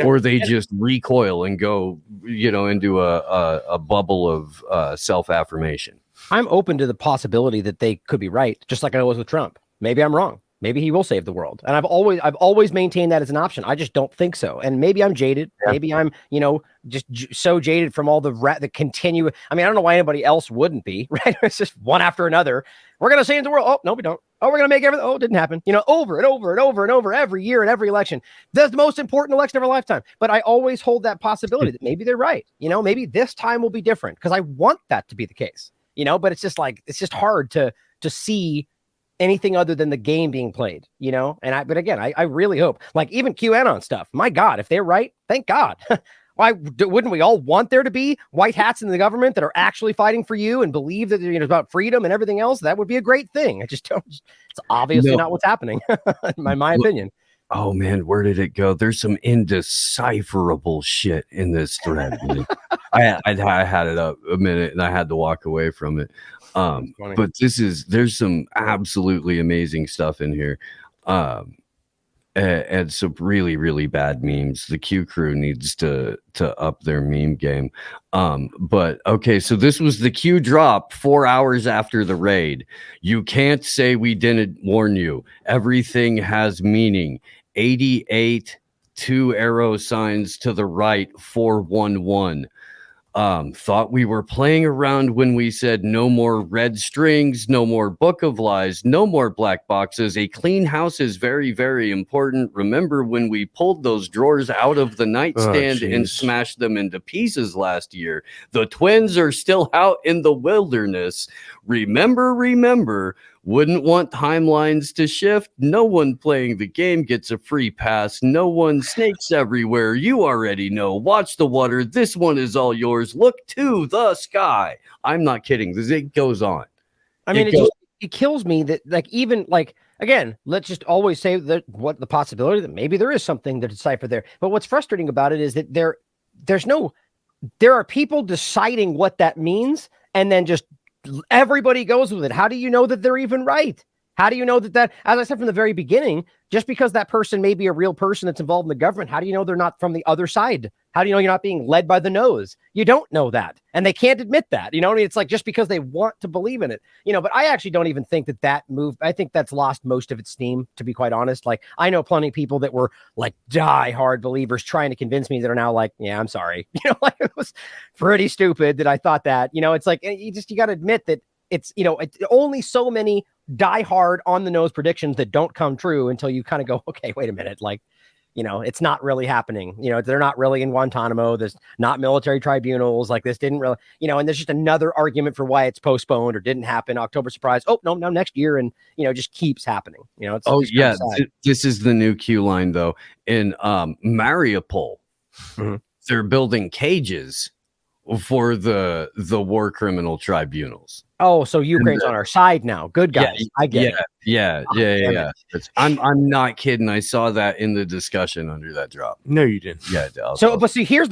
Or they just recoil and go, you know, into a bubble of self-affirmation. I'm open to the possibility that they could be right, just like I was with Trump. Maybe I'm wrong. Maybe he will save the world. And I've always maintained that as an option. I just don't think so. And maybe I'm jaded. Maybe I'm, you know, just so jaded from all the continuous. I mean, I don't know why anybody else wouldn't be, right? It's just one after another. We're going to save the world. Oh, no, we don't. Oh, we're going to make everything. Oh, it didn't happen. You know, over and over and over and over every year and every election. That's the most important election of our lifetime. But I always hold that possibility that maybe they're right. You know, maybe this time will be different, because I want that to be the case, you know, but it's just like, it's just hard to see anything other than the game being played, you know? But again, I really hope, like, even QAnon stuff, my God, if they're right, thank God. Why wouldn't we all want there to be white hats in the government that are actually fighting for you and believe that, you know, about freedom and everything else? That would be a great thing. I just don't, it's obviously not what's happening, in my opinion. Oh man, where did it go? There's some indecipherable shit in this thread. I had it up a minute and I had to walk away from it. But there's some absolutely amazing stuff in here. And some really, really bad memes. The Q crew needs to up their meme game. But okay, so this was the Q drop 4 hours after the raid. You can't say we didn't warn you. Everything has meaning. 88 2 arrow signs to the right, 411. Thought we were playing around when we said no more red strings, no more book of lies, no more black boxes. A clean house is very, very important. Remember when we pulled those drawers out of the nightstand and smashed them into pieces last year? The twins are still out in the wilderness. Remember, wouldn't want timelines to shift. No one playing the game gets a free pass. No one, snakes everywhere. You already know. Watch the water. This one is all yours. Look to the sky. I'm not kidding. It goes on. I mean, it kills me that, like, even like, again, let's just always say that what the possibility that maybe there is something to decipher there. But what's frustrating about it is that there are people deciding what that means, and then just everybody goes with it. How do you know that they're even right? How do you know that, as I said from the very beginning, just because that person may be a real person that's involved in the government, how do you know they're not from the other side? How do you know you're not being led by the nose? You don't know that. And they can't admit that. You know what I mean? It's like, just because they want to believe in it, you know, but I actually don't even think that move, I think that's lost most of its steam, to be quite honest. Like, I know plenty of people that were like die-hard believers trying to convince me that are now like, yeah, I'm sorry. You know, like, it was pretty stupid that I thought that. You know, it's like, you got to admit that it's, you know, it's only so many die-hard on the nose predictions that don't come true until you kind of go, okay, wait a minute. Like, you know, it's not really happening. You know, they're not really in Guantanamo. There's not military tribunals. Like, this didn't really, you know, and there's just another argument for why it's postponed or didn't happen. October surprise. Oh, no, next year. And, you know, just keeps happening. You know, this is the new Q line, though. In Mariupol, they're building cages for the war criminal tribunals. Oh, so Ukraine's on our side now. Good guys. I get it. Yeah. I'm not kidding. I saw that in the discussion under that drop. No, you didn't. Yeah. But see, here's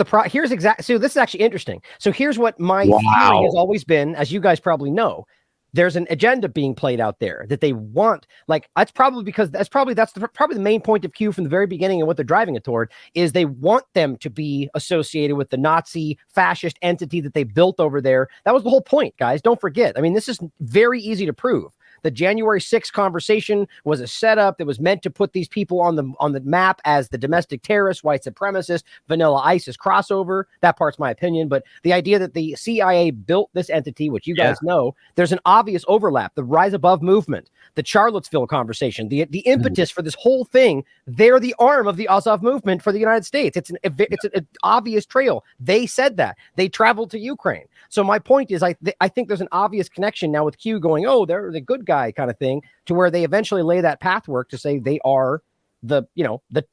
exactly. So this is actually interesting. So here's what my theory has always been, as you guys probably know. There's an agenda being played out there that they want. Like that's probably the main point of Q from the very beginning, and what they're driving it toward is they want them to be associated with the Nazi fascist entity that they built over there. That was the whole point, guys. Don't forget. I mean, this is very easy to prove. The January 6th conversation was a setup that was meant to put these people on the map as the domestic terrorists, white supremacists, vanilla ISIS crossover. That part's my opinion. But the idea that the CIA built this entity, which you guys know, there's an obvious overlap. The Rise Above movement, the Charlottesville conversation, the impetus for this whole thing, they're the arm of the Azov movement for the United States. It's an obvious trail. They said that. They traveled to Ukraine. So my point is, I think there's an obvious connection now with Q going, oh, they're the good guy kind of thing, to where they eventually lay that pathwork to say they are the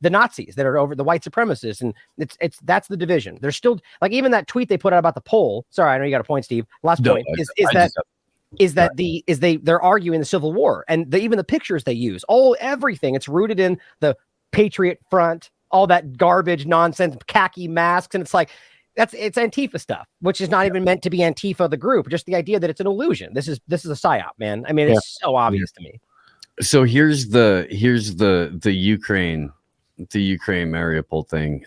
Nazis that are over the white supremacists, and that's the division. There's still, like, even that tweet they put out about the poll. Sorry, I know you got a point, Steve. Last point is they're arguing the Civil War, and even the pictures they use, everything. It's rooted in the Patriot Front, all that garbage, nonsense, khaki masks, and it's like. It's Antifa stuff, which is not even meant to be Antifa, the group. Just the idea that it's an illusion. This is a psyop, man. I mean, it's so obvious to me. So here's the Ukraine Mariupol thing.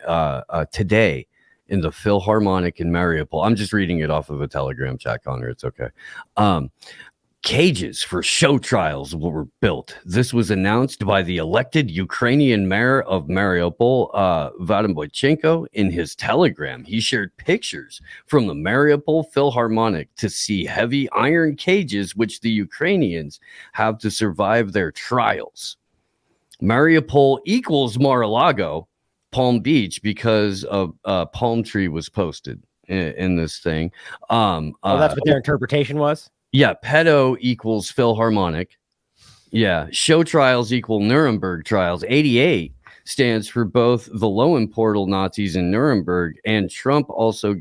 Today in the Philharmonic in Mariupol, I'm just reading it off of a Telegram chat, Connor. It's okay. Cages for show trials were built. This was announced by the elected Ukrainian mayor of Mariupol, Vadim Boychenko, in his Telegram. He shared pictures from the Mariupol Philharmonic to see heavy iron cages which the Ukrainians have to survive their trials. Mariupol equals Mar+a+Lago, Palm Beach, because a palm tree was posted in this thing. That's what their interpretation was? Yeah, pedo equals Philharmonic. Yeah, show trials equal Nuremberg trials. 88 stands for both the Lowenportal Nazis in Nuremberg, and Trump also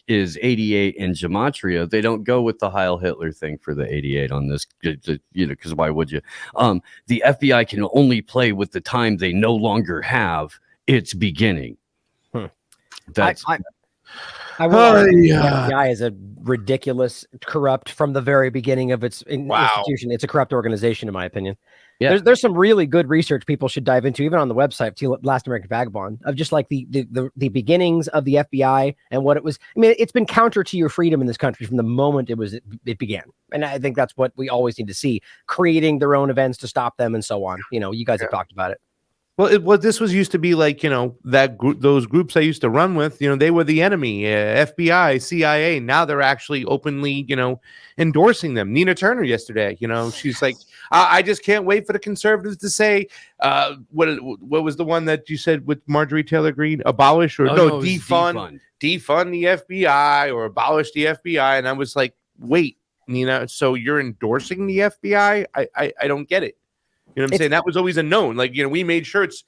is 88 in gematria. They don't go with the Heil Hitler thing for the 88 on this, because why would you? The FBI can only play with the time they no longer have. It's beginning. That's. I will the FBI is a ridiculous, corrupt from the very beginning of its institution. It's a corrupt organization, in my opinion. Yeah. There's some really good research people should dive into, even on the website, Last American Vagabond, of just like the beginnings of the FBI and what it was. I mean, it's been counter to your freedom in this country from the moment it began. And I think that's what we always need to see, creating their own events to stop them and so on. You guys have talked about it. Well, this was used to be like, that group, those groups I used to run with, they were the enemy, FBI, CIA. Now they're actually openly, endorsing them. Nina Turner yesterday, she's like, I just can't wait for the conservatives to say, what was the one that you said with Marjorie Taylor Greene? Abolish or defund the FBI or abolish the FBI. And I was like, wait, Nina, so you're endorsing the FBI? I don't get it. You know what I'm saying? That was always a known. Like, we made sure it's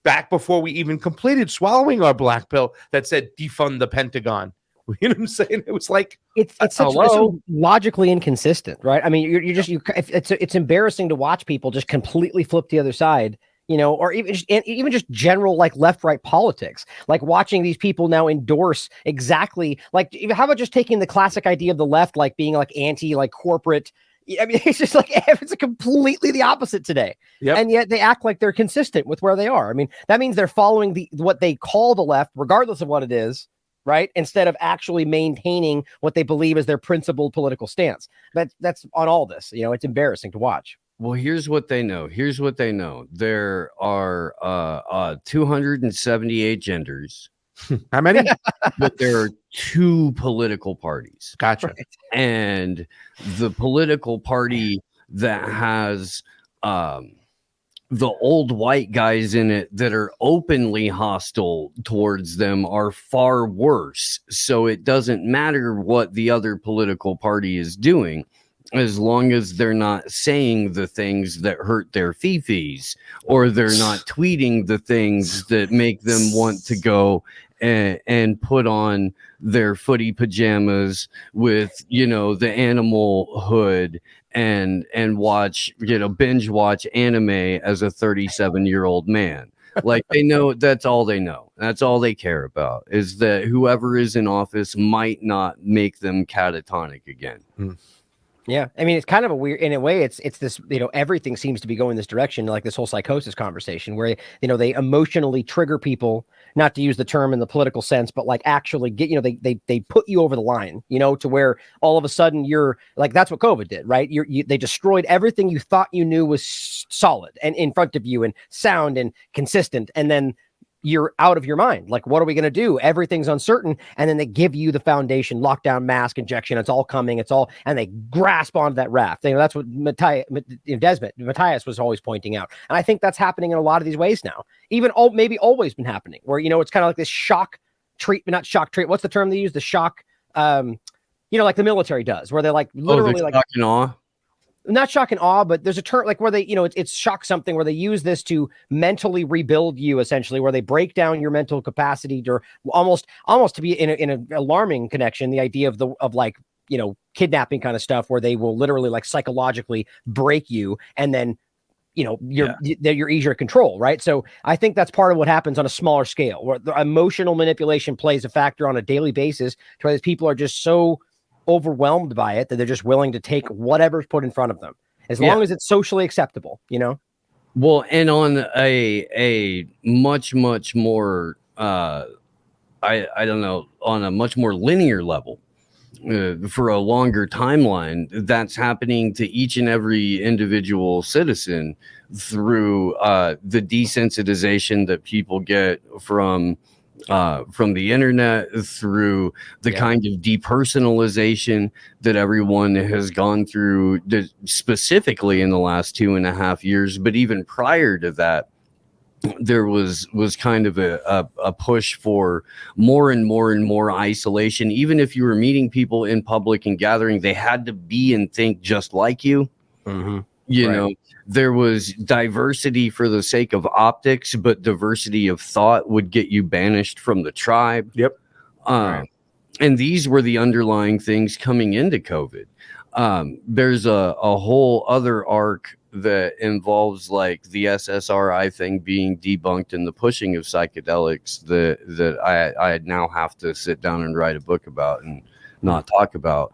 back before we even completed swallowing our black pill that said defund the Pentagon. You know what I'm saying? It was like it's so logically inconsistent, right? I mean, it's embarrassing to watch people just completely flip the other side, or even just general like left-right politics, like watching these people now endorse exactly like, how about just taking the classic idea of the left, like being like anti like corporate. I mean, it's just like it's completely the opposite today. Yep. And yet they act like they're consistent with where they are. I mean, that means they're following what they call the left, regardless of what it is, right? Instead of actually maintaining what they believe is their principled political stance. That's on all this. It's embarrassing to watch. Well, here's what they know. There are 278 genders. How many? But there are 2 political parties. Gotcha. Right. And the political party that has the old white guys in it that are openly hostile towards them are far worse. So it doesn't matter what the other political party is doing, as long as they're not saying the things that hurt their fifis, or they're not tweeting the things that make them want to go and put on their footy pajamas with, you know, the animal hood and watch, you know, binge watch anime as a 37-year-old man. Like, they know, that's all they know. That's all they care about, is that whoever is in office might not make them catatonic again. Yeah, I mean, it's kind of a weird, in a way, it's this, you know, everything seems to be going this direction, like this whole psychosis conversation where, you know, they emotionally trigger people, not to use the term in the political sense, but like actually get, you know, they put you over the line, you know, to where all of a sudden you're like, that's what COVID did, right? They destroyed everything you thought you knew was solid and in front of you and sound and consistent. And then you're out of your mind. Like, what are we going to do? Everything's uncertain. And then they give you the foundation, lockdown, mask, injection. It's all coming. It's all, and they grasp onto that raft. You know, that's what Matthias was always pointing out. And I think that's happening in a lot of these ways now, even maybe always been happening, where, you know, it's kind of like this shock treatment, not shock treatment. What's the term they use? The shock, you know, like the military does, where they're like literally like shock and awe. Not shock and awe, but there's a term like where they, you know, it's shock something, where they use this to mentally rebuild you, essentially, where they break down your mental capacity to almost to be in an alarming connection. The idea of like, you know, kidnapping kind of stuff, where they will literally like psychologically break you, and then, you know, you're easier to control, right? So I think that's part of what happens on a smaller scale, where the emotional manipulation plays a factor on a daily basis, to where these people are just so overwhelmed by it that they're just willing to take whatever's put in front of them, as long as it's socially acceptable, you know? Well, and on a much more I don't know, on a much more linear level, for a longer timeline, that's happening to each and every individual citizen through the desensitization that people get from the internet, through the kind of depersonalization that everyone has gone through, specifically in the last 2.5 years. But even prior to that, there was kind of a push for more and more isolation. Even if you were meeting people in public and gathering, they had to be and think just like you. You know, there was diversity for the sake of optics, but diversity of thought would get you banished from the tribe. And these were the underlying things coming into COVID. There's a whole other arc that involves like the SSRI thing being debunked and the pushing of psychedelics that I now have to sit down and write a book about and not talk about.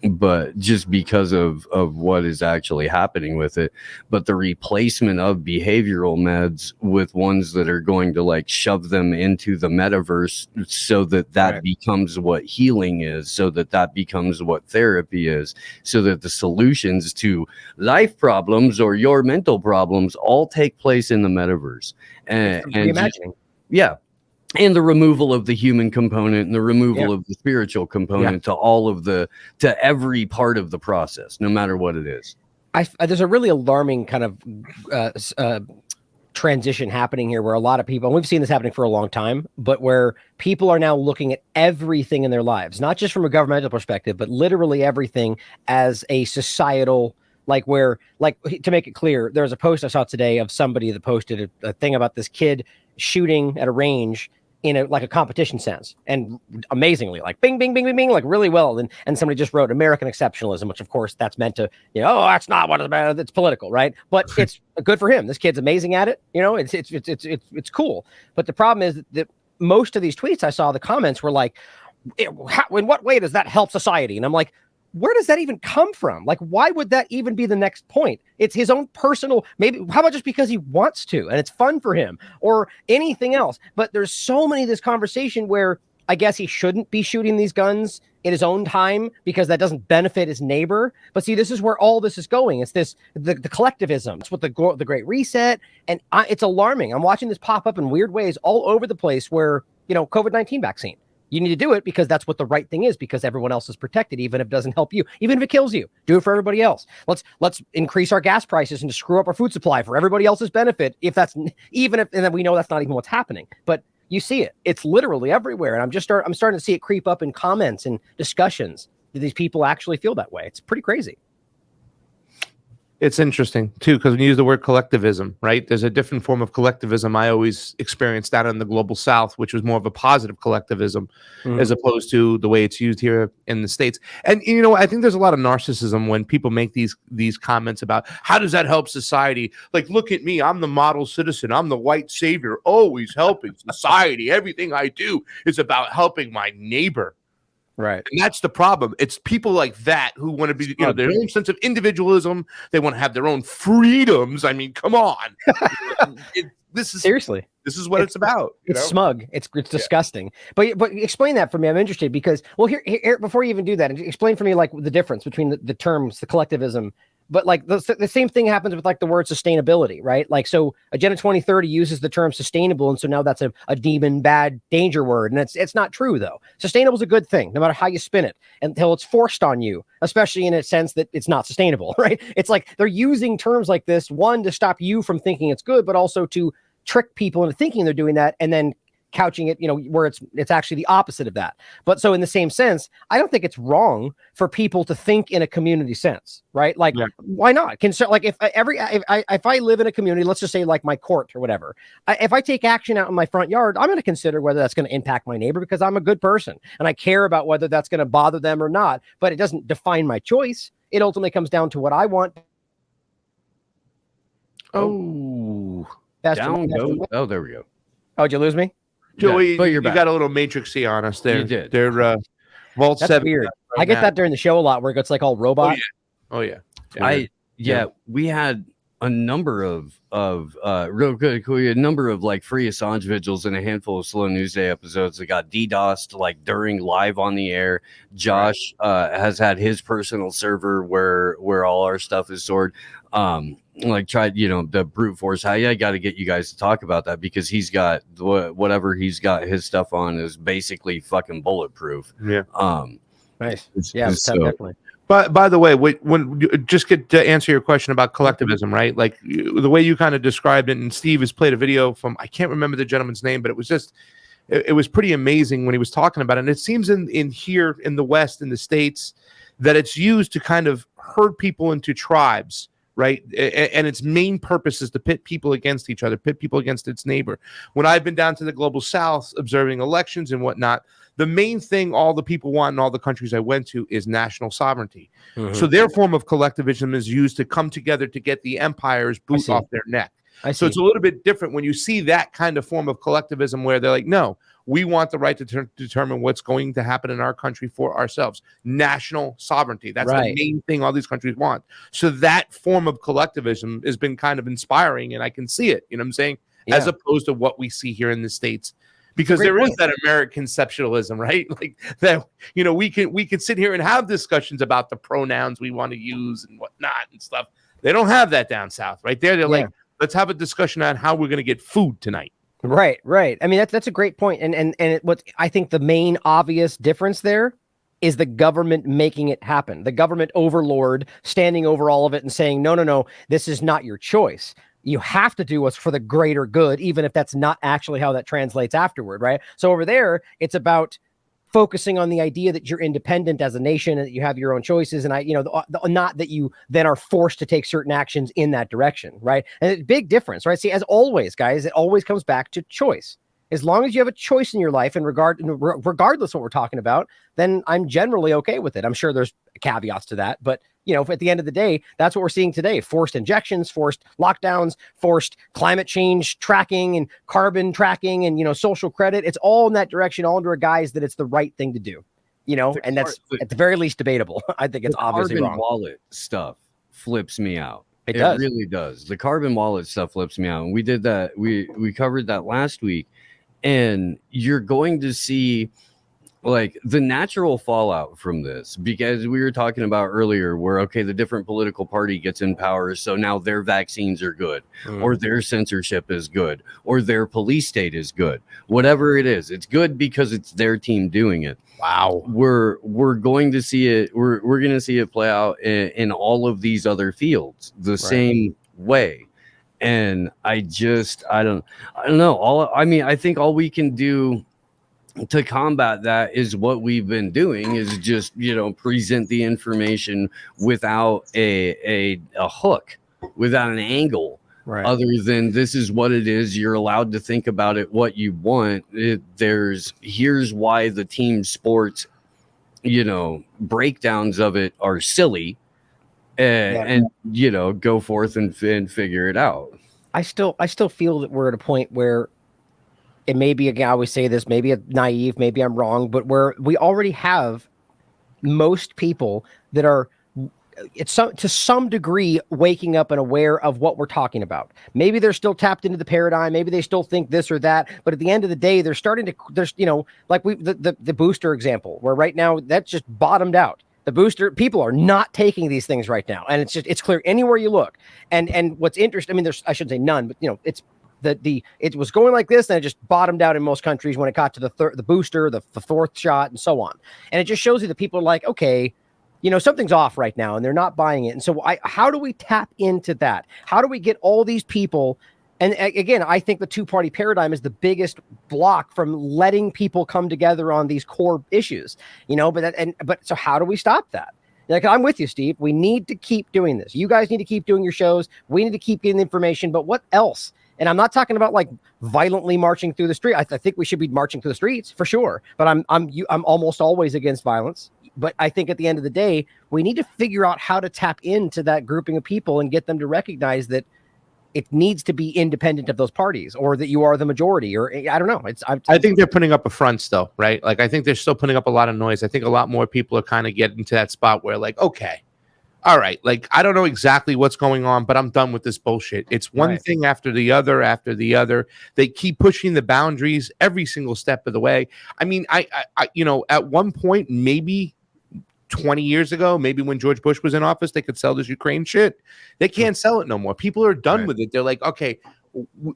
But just because of what is actually happening with it. But the replacement of behavioral meds with ones that are going to like shove them into the metaverse, so that becomes what healing is, so that becomes what therapy is, so that the solutions to life problems or your mental problems all take place in the metaverse. And reimagining. And the removal of the human component and the removal of the spiritual component to every part of the process, no matter what it is. There's a really alarming kind of transition happening here, where a lot of people, and we've seen this happening for a long time, but where people are now looking at everything in their lives, not just from a governmental perspective, but literally everything as a societal, like where, like, to make it clear, there was a post I saw today of somebody that posted a thing about this kid shooting at a range in a competition sense, and amazingly, like bing, bing, bing, bing, bing, like really well. And somebody just wrote American Exceptionalism, which of course that's meant to, you know, that's not what it's about. It's political, right? But it's good for him. This kid's amazing at it. You know, it's cool. But the problem is that most of these tweets I saw, the comments were like, in what way does that help society? And I'm like, where does that even come from? Like, why would that even be the next point? It's his own personal, maybe, how about just because he wants to, and it's fun for him, or anything else? But there's so many of this conversation where I guess he shouldn't be shooting these guns in his own time because that doesn't benefit his neighbor. But see, this is where all this is going. It's this, the collectivism. It's what the Great Reset. And it's alarming. I'm watching this pop up in weird ways all over the place where, you know, COVID-19 vaccine. You need to do it because that's what the right thing is, because everyone else is protected, even if it doesn't help you, even if it kills you. Do it for everybody else. Let's increase our gas prices and just screw up our food supply for everybody else's benefit. And then we know that's not even what's happening. But you see it. It's literally everywhere. And I'm starting to see it creep up in comments and discussions that these people actually feel that way. It's pretty crazy. It's interesting too, because when you use the word collectivism, right? There's a different form of collectivism I always experienced down in the global South, which was more of a positive collectivism, as opposed to the way it's used here in the States. And you know, I think there's a lot of narcissism when people make these comments about how does that help society? Like, look at me, I'm the model citizen, I'm the white savior, always helping society. Everything I do is about helping my neighbor. Right. And that's the problem. It's people like that who want to be, you know, their own sense of individualism. They want to have their own freedoms. I mean, come on. This is seriously. This is what it's about. It's smug. It's disgusting. But explain that for me. I'm interested because, well, here before you even do that, explain for me like the difference between the terms, the collectivism. But like the same thing happens with like the word sustainability, right? Like, so Agenda 2030 uses the term sustainable, and so now that's a demon, bad, danger word, and it's not true though. Sustainable is a good thing, no matter how you spin it, until it's forced on you, especially in a sense that it's not sustainable, right? It's like they're using terms like this, one, to stop you from thinking it's good, but also to trick people into thinking they're doing that, and then couching it, you know, where it's actually the opposite of that. But so in the same sense, I don't think it's wrong for people to think in a community sense, right? Like, why not? Like if I live in a community, let's just say like my court or whatever, if I take action out in my front yard, I'm going to consider whether that's going to impact my neighbor because I'm a good person and I care about whether that's going to bother them or not. But it doesn't define my choice. It ultimately comes down to what I want. Oh, down goes. Oh, there we go. Oh, did you lose me? Joey, but you got a little matrixy on us there. You did. They're Vault That's 7. weird. Right I get now. that during the show a lot where it's like all robot. Oh yeah. We had a number of real good, we had a number of like free Assange vigils and a handful of Slow News Day episodes that got DDoSed like during live on the air. Josh has had his personal server where all our stuff is stored. Like tried, you know, the brute force. I got to get you guys to talk about that because he's got whatever he's got his stuff on is basically fucking bulletproof. Yeah. Nice. Yeah, so, definitely. But by the way, when just get to answer your question about collectivism, right? Like the way you kind of described it, and Steve has played a video from, I can't remember the gentleman's name, but it was just, it was pretty amazing when he was talking about it. And it seems in here in the West, in the States, that it's used to kind of herd people into tribes. Right. And its main purpose is to pit people against each other, pit people against its neighbor. When I've been down to the global South observing elections and whatnot, the main thing all the people want in all the countries I went to is national sovereignty. So their form of collectivism is used to come together to get the empire's boot off their neck. So it's a little bit different when you see that kind of form of collectivism where they're like, no, we want the right to determine what's going to happen in our country for ourselves. National sovereignty. That's the main thing all these countries want. So that form of collectivism has been kind of inspiring, and I can see it, you know what I'm saying? As opposed to what we see here in the States. Because there is that American exceptionalism, right? Like that, you know, we can sit here and have discussions about the pronouns we want to use and whatnot and stuff. They don't have that down south, right? They're like, let's have a discussion on how we're going to get food tonight. Right. I mean, that's a great point. And what I think the main obvious difference there is the government making it happen. The government overlord standing over all of it and saying, no, this is not your choice. You have to do what's for the greater good, even if that's not actually how that translates afterward, right? So over there, it's about focusing on the idea that you're independent as a nation and that you have your own choices. And not that you then are forced to take certain actions in that direction, right? And it's a big difference, right? See, as always, guys, it always comes back to choice. As long as you have a choice in your life and regardless what we're talking about, then I'm generally okay with it. I'm sure there's caveats to that, but you know, at the end of the day, that's what we're seeing today. Forced injections, forced lockdowns, forced climate change tracking and carbon tracking and, you know, social credit. It's all in that direction, all under a guise that it's the right thing to do, you know, and that's at the very least debatable. I think it's obviously wrong. Carbon wallet stuff flips me out. It does. Really does. The carbon wallet stuff flips me out. And we did that. We covered that last week. And you're going to see like the natural fallout from this, because we were talking about earlier where, okay, the different political party gets in power. So now their vaccines are good or their censorship is good or their police state is good. Whatever it is, it's good because it's their team doing it. Wow. We're going to see it. We're going to see it play out in all of these other fields the same way. And I don't know. I think all we can do to combat that is what we've been doing, is just, present the information without a hook, without an angle, Right. other than this is what it is. You're allowed to think about it what you want. Here's why the team sports, breakdowns of it are silly, and go forth and figure it out. I still feel that we're at a point where it may be, again, I always say this, maybe naive, maybe I'm wrong, but where we already have most people that are to some degree waking up and aware of what we're talking about. Maybe they're still tapped into the paradigm. Maybe they still think this or that. But at the end of the day, they're starting to, like the booster example, where right now that's just bottomed out. The booster, people are not taking these things right now. And it's clear anywhere you look. And what's interesting, I mean, I shouldn't say none, but it's it was going like this, and it just bottomed out in most countries when it got to the booster, the fourth shot, and so on. And it just shows you that people are like, okay, something's off right now, and they're not buying it. And so how do we tap into that? How do we get all these people? And again, I think the two-party paradigm is the biggest block from letting people come together on these core issues, but so how do we stop that? Like, I'm with you, Steve. We need to keep doing this. You guys need to keep doing your shows. We need to keep getting information, but what else? And I'm not talking about like violently marching through the street. I think we should be marching through the streets for sure. But I'm almost always against violence. But I think at the end of the day, we need to figure out how to tap into that grouping of people and get them to recognize that it needs to be independent of those parties, or that you are the majority, or I don't know. I think they're putting up a front still, right? Like, I think they're still putting up a lot of noise. I think a lot more people are kind of getting to that spot where, like, okay, all right, like, I don't know exactly what's going on, but I'm done with this bullshit. It's one thing after the other. They keep pushing the boundaries every single step of the way. I mean, I at one point, maybe 20 years ago, maybe when George Bush was in office, they could sell this Ukraine shit. They can't sell it no more. People are done with it. They're like, okay,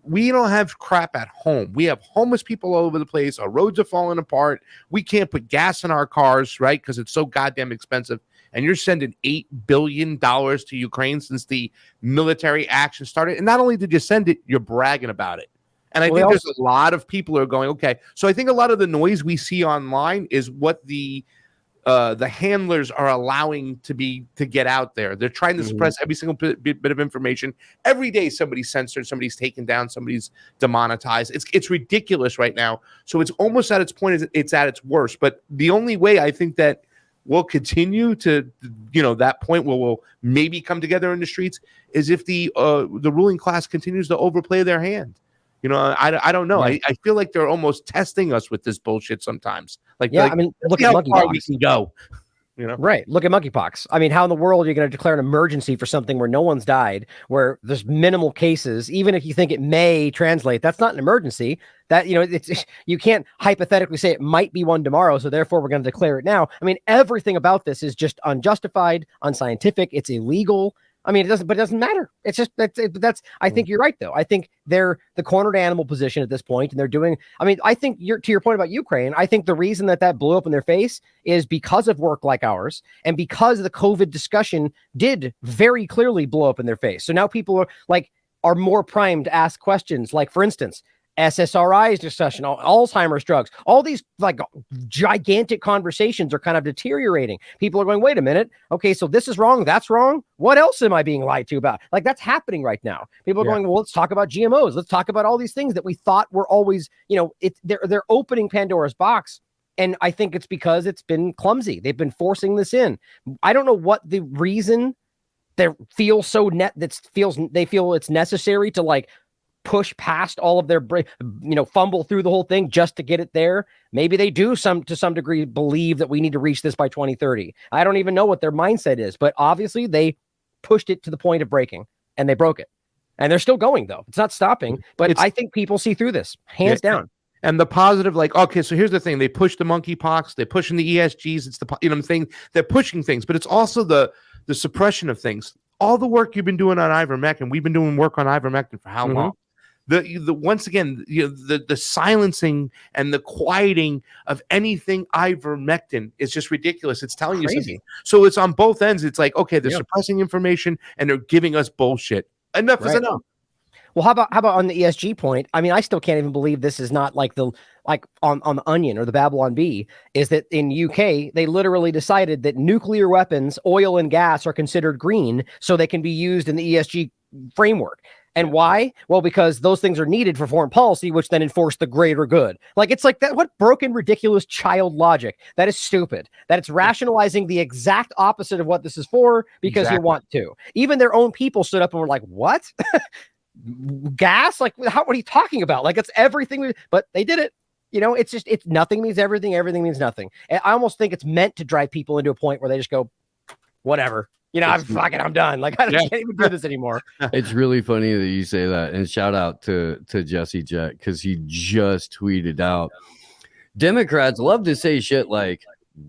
we don't have crap at home. We have homeless people all over the place. Our roads are falling apart. We can't put gas in our cars, right? Because it's so goddamn expensive. And you're sending $8 billion to Ukraine since the military action started. And not only did you send it, you're bragging about it. And I think there's a lot of people who are going, okay. So I think a lot of the noise we see online is what the handlers are allowing to get out there. They're trying to suppress every single bit of information. Every day somebody's censored, somebody's taken down, somebody's demonetized. It's ridiculous right now. So it's almost at its point, it's at its worst. But the only way I think that we'll continue to, that point where we'll maybe come together in the streets is if the ruling class continues to overplay their hand. I don't know. Yeah. I feel like they're almost testing us with this bullshit sometimes. I mean, look at how far we can go. Right. Look at monkeypox. I mean, how in the world are you going to declare an emergency for something where no one's died, where there's minimal cases, even if you think it may translate? That's not an emergency. That, you can't hypothetically say it might be one tomorrow, so therefore we're going to declare it now. I mean, everything about this is just unjustified, unscientific. It's illegal. I mean, it doesn't matter. It's just I think you're right, though. I think they're the cornered animal position at this point, and they're doing. I mean, I think to your point about Ukraine, I think the reason that blew up in their face is because of work like ours, and because the COVID discussion did very clearly blow up in their face. So now people are more primed to ask questions. Like, for instance, SSRI's discussion, Alzheimer's drugs, all these gigantic conversations are kind of deteriorating. People are going, wait a minute. Okay, so this is wrong. That's wrong. What else am I being lied to about? Like, that's happening right now. People are going, well, let's talk about GMOs. Let's talk about all these things that we thought were always, they're opening Pandora's box. And I think it's because it's been clumsy. They've been forcing this in. I don't know what the reason they feel they feel it's necessary to push past all of their, fumble through the whole thing just to get it there. Maybe they do to some degree believe that we need to reach this by 2030. I don't even know what their mindset is, but obviously they pushed it to the point of breaking, and they broke it. And they're still going, though. It's not stopping, but I think people see through this, hands down. And the positive, okay, so here's the thing. They push the monkeypox. They're pushing the ESGs. It's the thing. They're pushing things, but it's also the suppression of things. All the work you've been doing on ivermectin, we've been doing work on ivermectin for how long? Once again, the silencing and the quieting of anything ivermectin is just ridiculous. It's telling you something. So it's on both ends. It's like, okay, they're suppressing information and they're giving us bullshit. Enough is enough. Well, how about on the ESG point? I mean, I still can't even believe this is not like on the Onion or the Babylon Bee, is that in UK they literally decided that nuclear weapons, oil and gas are considered green, so they can be used in the ESG framework. And why? Well, because those things are needed for foreign policy, which then enforce the greater good. Like, it's like that. What broken, ridiculous child logic? That is stupid. That it's rationalizing the exact opposite of what this is for because you want to. Even their own people stood up and were like, "What? Gas? Like, what are you talking about? Like, it's everything." But they did it. You know, it's nothing means everything. Everything means nothing. And I almost think it's meant to drive people into a point where they just go, whatever. You know, I'm done. Like, I can't even do this anymore. It's really funny that you say that. And shout out to Jesse Jet, because he just tweeted out, Democrats love to say shit like,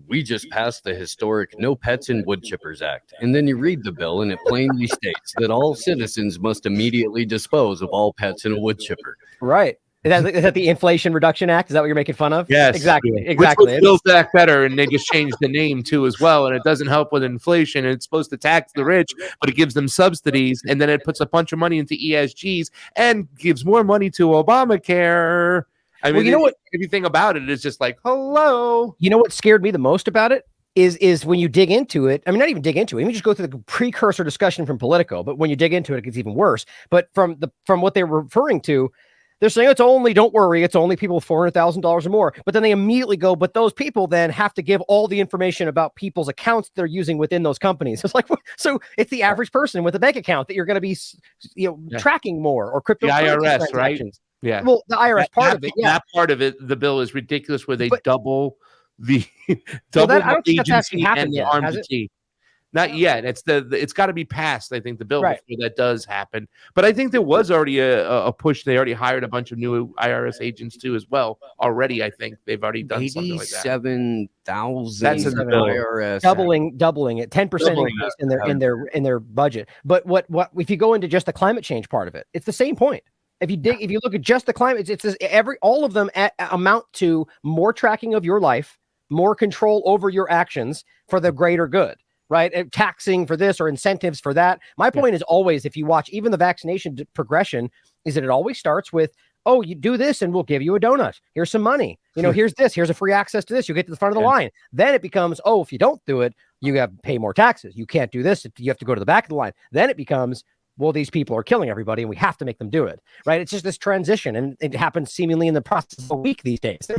we just passed the historic No Pets in Wood Chippers Act. And then you read the bill and it plainly states that all citizens must immediately dispose of all pets in a wood chipper. Right. Is that the Inflation Reduction Act? Is that what you're making fun of? Yes. Exactly. Which was Build Back Better, and they just changed the name too as well, and it doesn't help with inflation. It's supposed to tax the rich, but it gives them subsidies, and then it puts a bunch of money into ESGs and gives more money to Obamacare. I mean, well, you know what? Everything about it is just like, hello. You know what scared me the most about it is when you dig into it. I mean, not even dig into it. You just go through the precursor discussion from Politico, but when you dig into it, it gets even worse. But from what they're referring to, they're saying don't worry, it's only people with $400,000 or more. But then they immediately go, but those people then have to give all the information about people's accounts they're using within those companies. It's like, so it's the average person with a bank account that you're going to be, tracking more, or crypto. The IRS, right? Yeah. Well, the IRS part of it. Yeah. That part of it, the bill is ridiculous, where they double the I don't think that's actually happened yet, has it? Not yet. It's got to be passed, I think, the bill before that does happen. But I think there was already a push. They already hired a bunch of new IRS agents too as well. Already, I think they've already done something like that. 87,000. That's in the bill. IRS doubling it, 10% increase in their budget. But what if you go into just the climate change part of it? It's the same point. If you look at just the climate, it's all of them amount to more tracking of your life, more control over your actions for the greater good. Right? Taxing for this or incentives for that. My point is always, if you watch even the vaccination progression, is that it always starts with, oh, you do this and we'll give you a donut. Here's some money. Here's this. Here's a free access to this. You get to the front of the line. Then it becomes, oh, if you don't do it, you have to pay more taxes. You can't do this. You have to go to the back of the line. Then it becomes, well, these people are killing everybody and we have to make them do it. Right? It's just this transition, and it happens seemingly in the process of a week these days.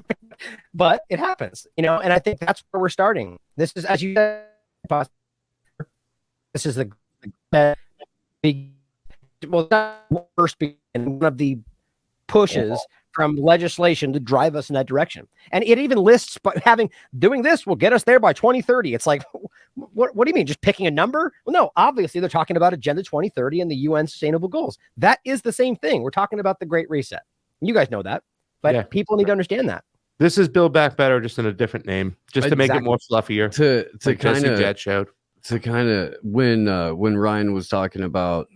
But it happens, and I think that's where we're starting. This is, as you said, this is the big, well, not first, one of the pushes from legislation to drive us in that direction. And it even lists, but doing this will get us there by 2030. It's like, what do you mean? Just picking a number? Well, no, obviously they're talking about Agenda 2030 and the UN Sustainable Goals. That is the same thing. We're talking about the Great Reset. You guys know that, but people need to understand that. This is Build Back Better, just in a different name, just to make it more fluffier. To kind of Jet showed. To kind of when Ryan was talking about,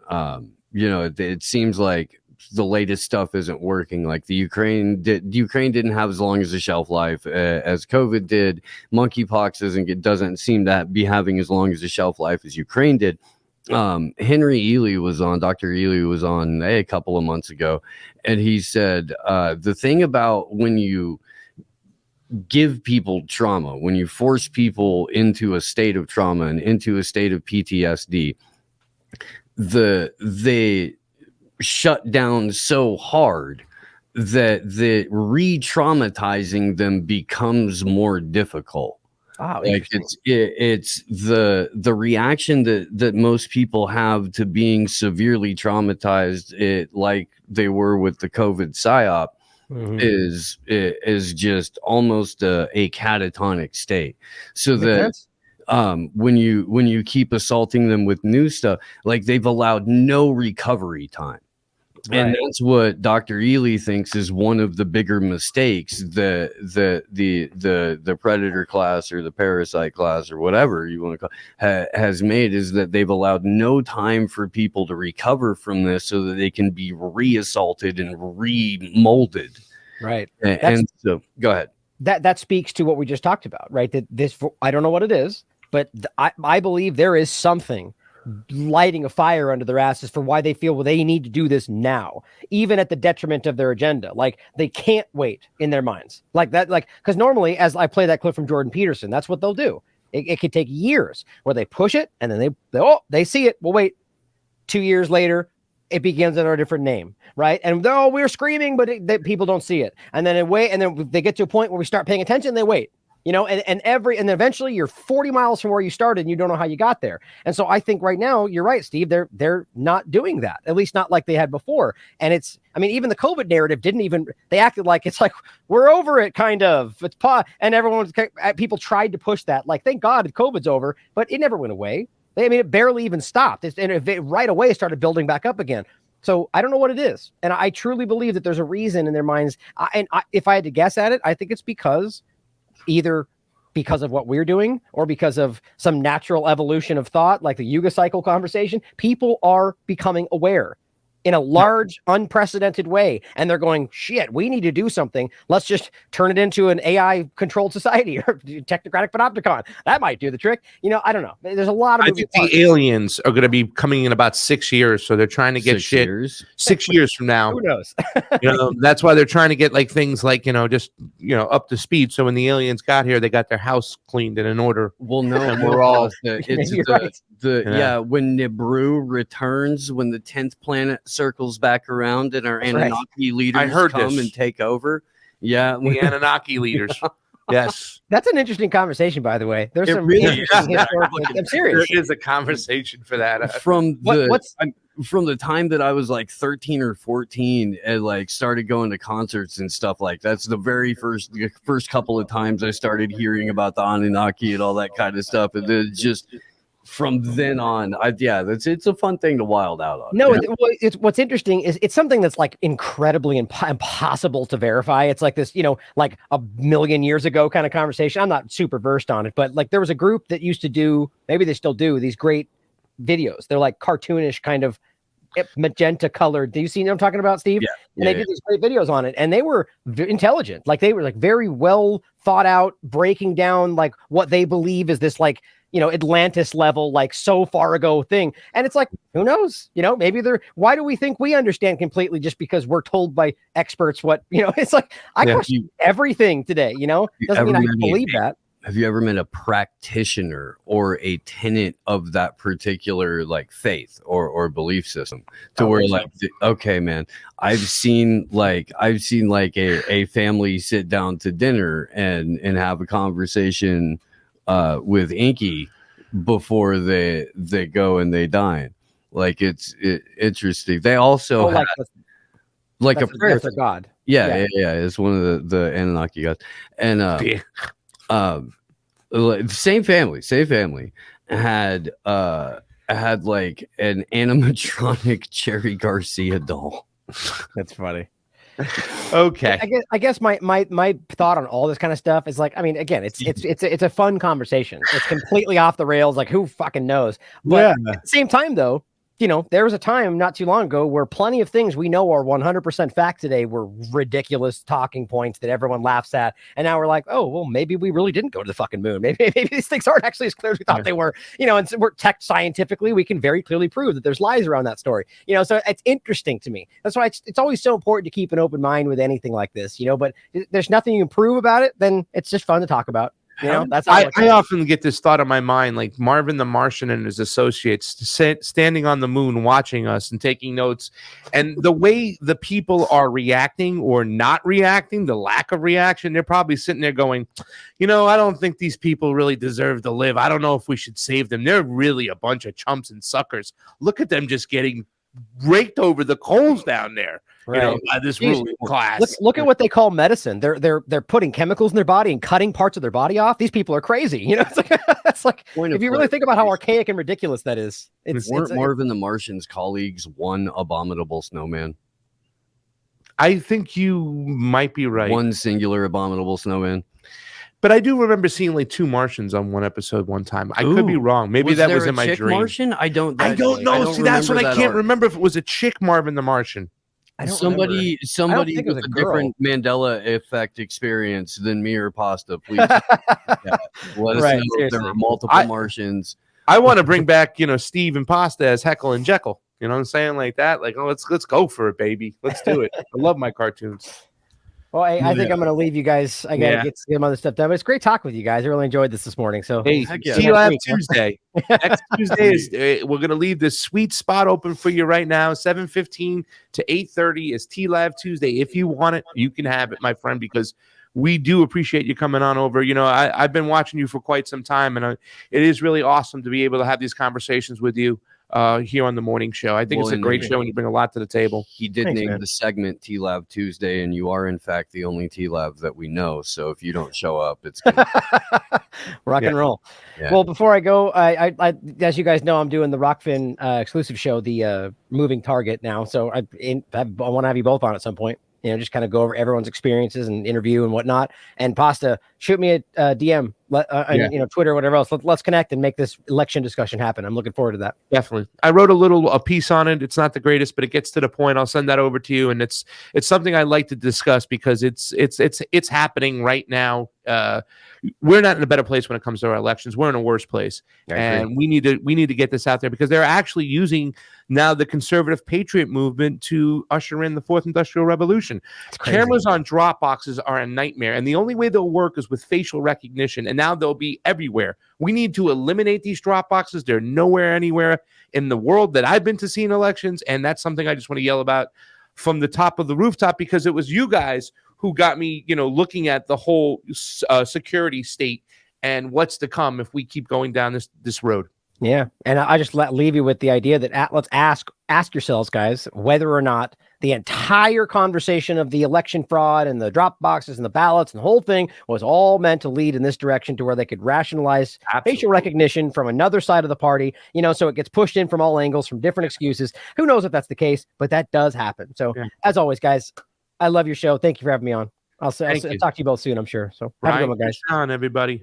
it seems like the latest stuff isn't working. Like Ukraine didn't have as long as a shelf life as COVID did. Monkeypox doesn't seem to be having as long as a shelf life as Ukraine did. Dr. Ely was on a couple of months ago, and he said the thing about when you give people trauma, when you force people into a state of trauma and into a state of PTSD, they shut down so hard that the re-traumatizing them becomes more difficult. Wow, like it's the reaction that most people have to being severely traumatized, like they were with the COVID psyop. Is just almost a catatonic state. So that when you keep assaulting them with new stuff, like they've allowed no recovery time. Right. And that's what Dr. Ely thinks is one of the bigger mistakes that the predator class or the parasite class or whatever you want to call has made, is that they've allowed no time for people to recover from this so that they can be re-assaulted and remolded. Right. And so go ahead. That speaks to what we just talked about, right? That this, I don't know what it is, but I believe there is something lighting a fire under their asses for why they feel they need to do this now, even at the detriment of their agenda. Like they can't wait in their minds like that. Like, because normally, as I play that clip from Jordan Peterson, that's what they'll do. It could take years where they push it and then they see it. Well, wait, 2 years later, it begins under a different name, right? And we're screaming, but people don't see it. And then they get to a point where we start paying attention. They wait, and eventually you're 40 miles from where you started and you don't know how you got there. And so I think right now you're right, Steve. They're not doing that, at least not like they had before. And even the COVID narrative they acted like it's like we're over it, kind of. And people tried to push that. Like, thank God COVID's over, but it never went away. It barely even stopped. Right away started building back up again. So I don't know what it is. And I truly believe that there's a reason in their minds. If I had to guess at it, I think it's either because of what we're doing or because of some natural evolution of thought, like the Yuga cycle conversation. People are becoming aware in a large, unprecedented way. And they're going, shit, we need to do something. Let's just turn it into an AI-controlled society or technocratic panopticon. That might do the trick. I don't know. There's a lot of I think the aliens are going to be coming in about 6 years. So they're trying to get 6 years from now. Who knows? That's why they're trying to get like things like, just, up to speed. So when the aliens got here, they got their house cleaned and in order. Well, no, we're all when Nibiru returns, when the 10th planet circles back around and our Anunnaki leaders come and take over. Yeah, the Anunnaki leaders. Yes, that's an interesting conversation, by the way. There's some really I'm serious. There is a conversation for that. From the time that I was like 13 or 14 and like started going to concerts and stuff, like that's the very first couple of times I started hearing about the Anunnaki and all that kind of stuff, and then just from then on, it's a fun thing to wild out on. No, it's what's interesting is it's something that's like incredibly impossible to verify. It's like this, like a million years ago kind of conversation. I'm not super versed on it, but like there was a group that used to do, maybe they still do, these great videos. They're like cartoonish kind of magenta colored. Do you see what I'm talking about, Steve? And they did these great videos on it, and they were intelligent. Like they were like very well thought out, breaking down like what they believe is this like, Atlantis level, like so far ago thing. And it's like, who knows? Maybe why do we think we understand completely just because we're told by experts what, it's like, I question everything today, doesn't mean I believe that. Have you ever met a practitioner or a tenet of that particular like faith or belief system where like, okay, man, I've seen like a family sit down to dinner and have a conversation with Inky before they go and they dine. Like it's interesting. They also have like a prayer for God. Yeah. It's one of the Anunnaki gods. And same family had like an animatronic Cherry Garcia doll. That's funny. Okay. I guess my thought on all this kind of stuff is like, again, it's a fun conversation. It's completely off the rails. Like who fucking knows? But at the same time though, there was a time not too long ago where plenty of things we know are 100% fact today were ridiculous talking points that everyone laughs at. And now we're like, oh, well, maybe we really didn't go to the fucking moon. Maybe these things aren't actually as clear as we thought they were, and so we're scientifically, we can very clearly prove that there's lies around that story, so it's interesting to me. That's why it's always so important to keep an open mind with anything like this, but there's nothing you can prove about it. Then it's just fun to talk about. That's I often get this thought in my mind, like Marvin the Martian and his associates standing on the moon watching us and taking notes, and the way the people are reacting or not reacting, the lack of reaction, they're probably sitting there going, I don't think these people really deserve to live. I don't know if we should save them. They're really a bunch of chumps and suckers. Look at them just getting raked over the coals down there. By this ruling class. Look at what they call medicine. They're putting chemicals in their body and cutting parts of their body off. These people are crazy. It's like if you really think about how archaic and ridiculous that is. Weren't Marvin the Martian's colleagues one abominable snowman? I think you might be right. One singular abominable snowman. But I do remember seeing like two Martians on one episode one time. I could be wrong. Maybe that was in my dream. Martian? I don't know. See, that's what I can't remember if it was a chick Marvin the Martian. Somebody with a different Mandela effect experience than me or Pasta, please. Let us know if there were multiple Martians. I want to bring back, Steve and Pasta as Heckle and Jekyll. You know what I'm saying? Like that. Like, oh, let's go for it, baby. Let's do it. I love my cartoons. Well, I think I'm going to leave you guys. I got to get some other stuff done. But it's great talking with you guys. I really enjoyed this morning. So hey, TLAV Tuesday. Next Tuesday is we're going to leave this sweet spot open for you right now. 7:15 to 8:30 is TLAV Tuesday. If you want it, you can have it, my friend, because we do appreciate you coming on over. I've been watching you for quite some time, and it is really awesome to be able to have these conversations with you here on the morning show. I think it's a great show, and you bring a lot to the table. He did name the segment TLAV Tuesday, and you are in fact the only TLAV that we know. So if you don't show up, it's rock and roll. Yeah. Well, before I go, I as you guys know, I'm doing the Rockfin exclusive show, the Moving Target now. So I want to have you both on at some point. Just kind of go over everyone's experiences and interview and whatnot. And Pasta, shoot me a DM, Twitter, whatever else. Let's connect and make this election discussion happen. I'm looking forward to that. Definitely. I wrote a piece on it. It's not the greatest, but it gets to the point. I'll send that over to you. And it's something I like to discuss because it's happening right now. We're not in a better place when it comes to our elections. We're in a worse place, and we need to get this out there because they're actually using now the conservative patriot movement to usher in the fourth industrial revolution. Cameras on drop boxes are a nightmare, and the only way they'll work is with facial recognition, and now they'll be everywhere. We need to eliminate these drop boxes. They're nowhere anywhere in the world that I've been to see in elections, and that's something I just want to yell about from the top of the rooftop because it was you guys who got me, looking at the whole security state and what's to come if we keep going down this road. Yeah, and I just leave you with the idea that let's ask yourselves, guys, whether or not the entire conversation of the election fraud and the drop boxes and the ballots and the whole thing was all meant to lead in this direction to where they could rationalize facial recognition from another side of the party, so it gets pushed in from all angles, from different excuses. Who knows if that's the case, but that does happen. So as always, guys, I love your show. Thank you for having me on. I'll talk to you both soon, I'm sure. So have a good one, guys. On everybody.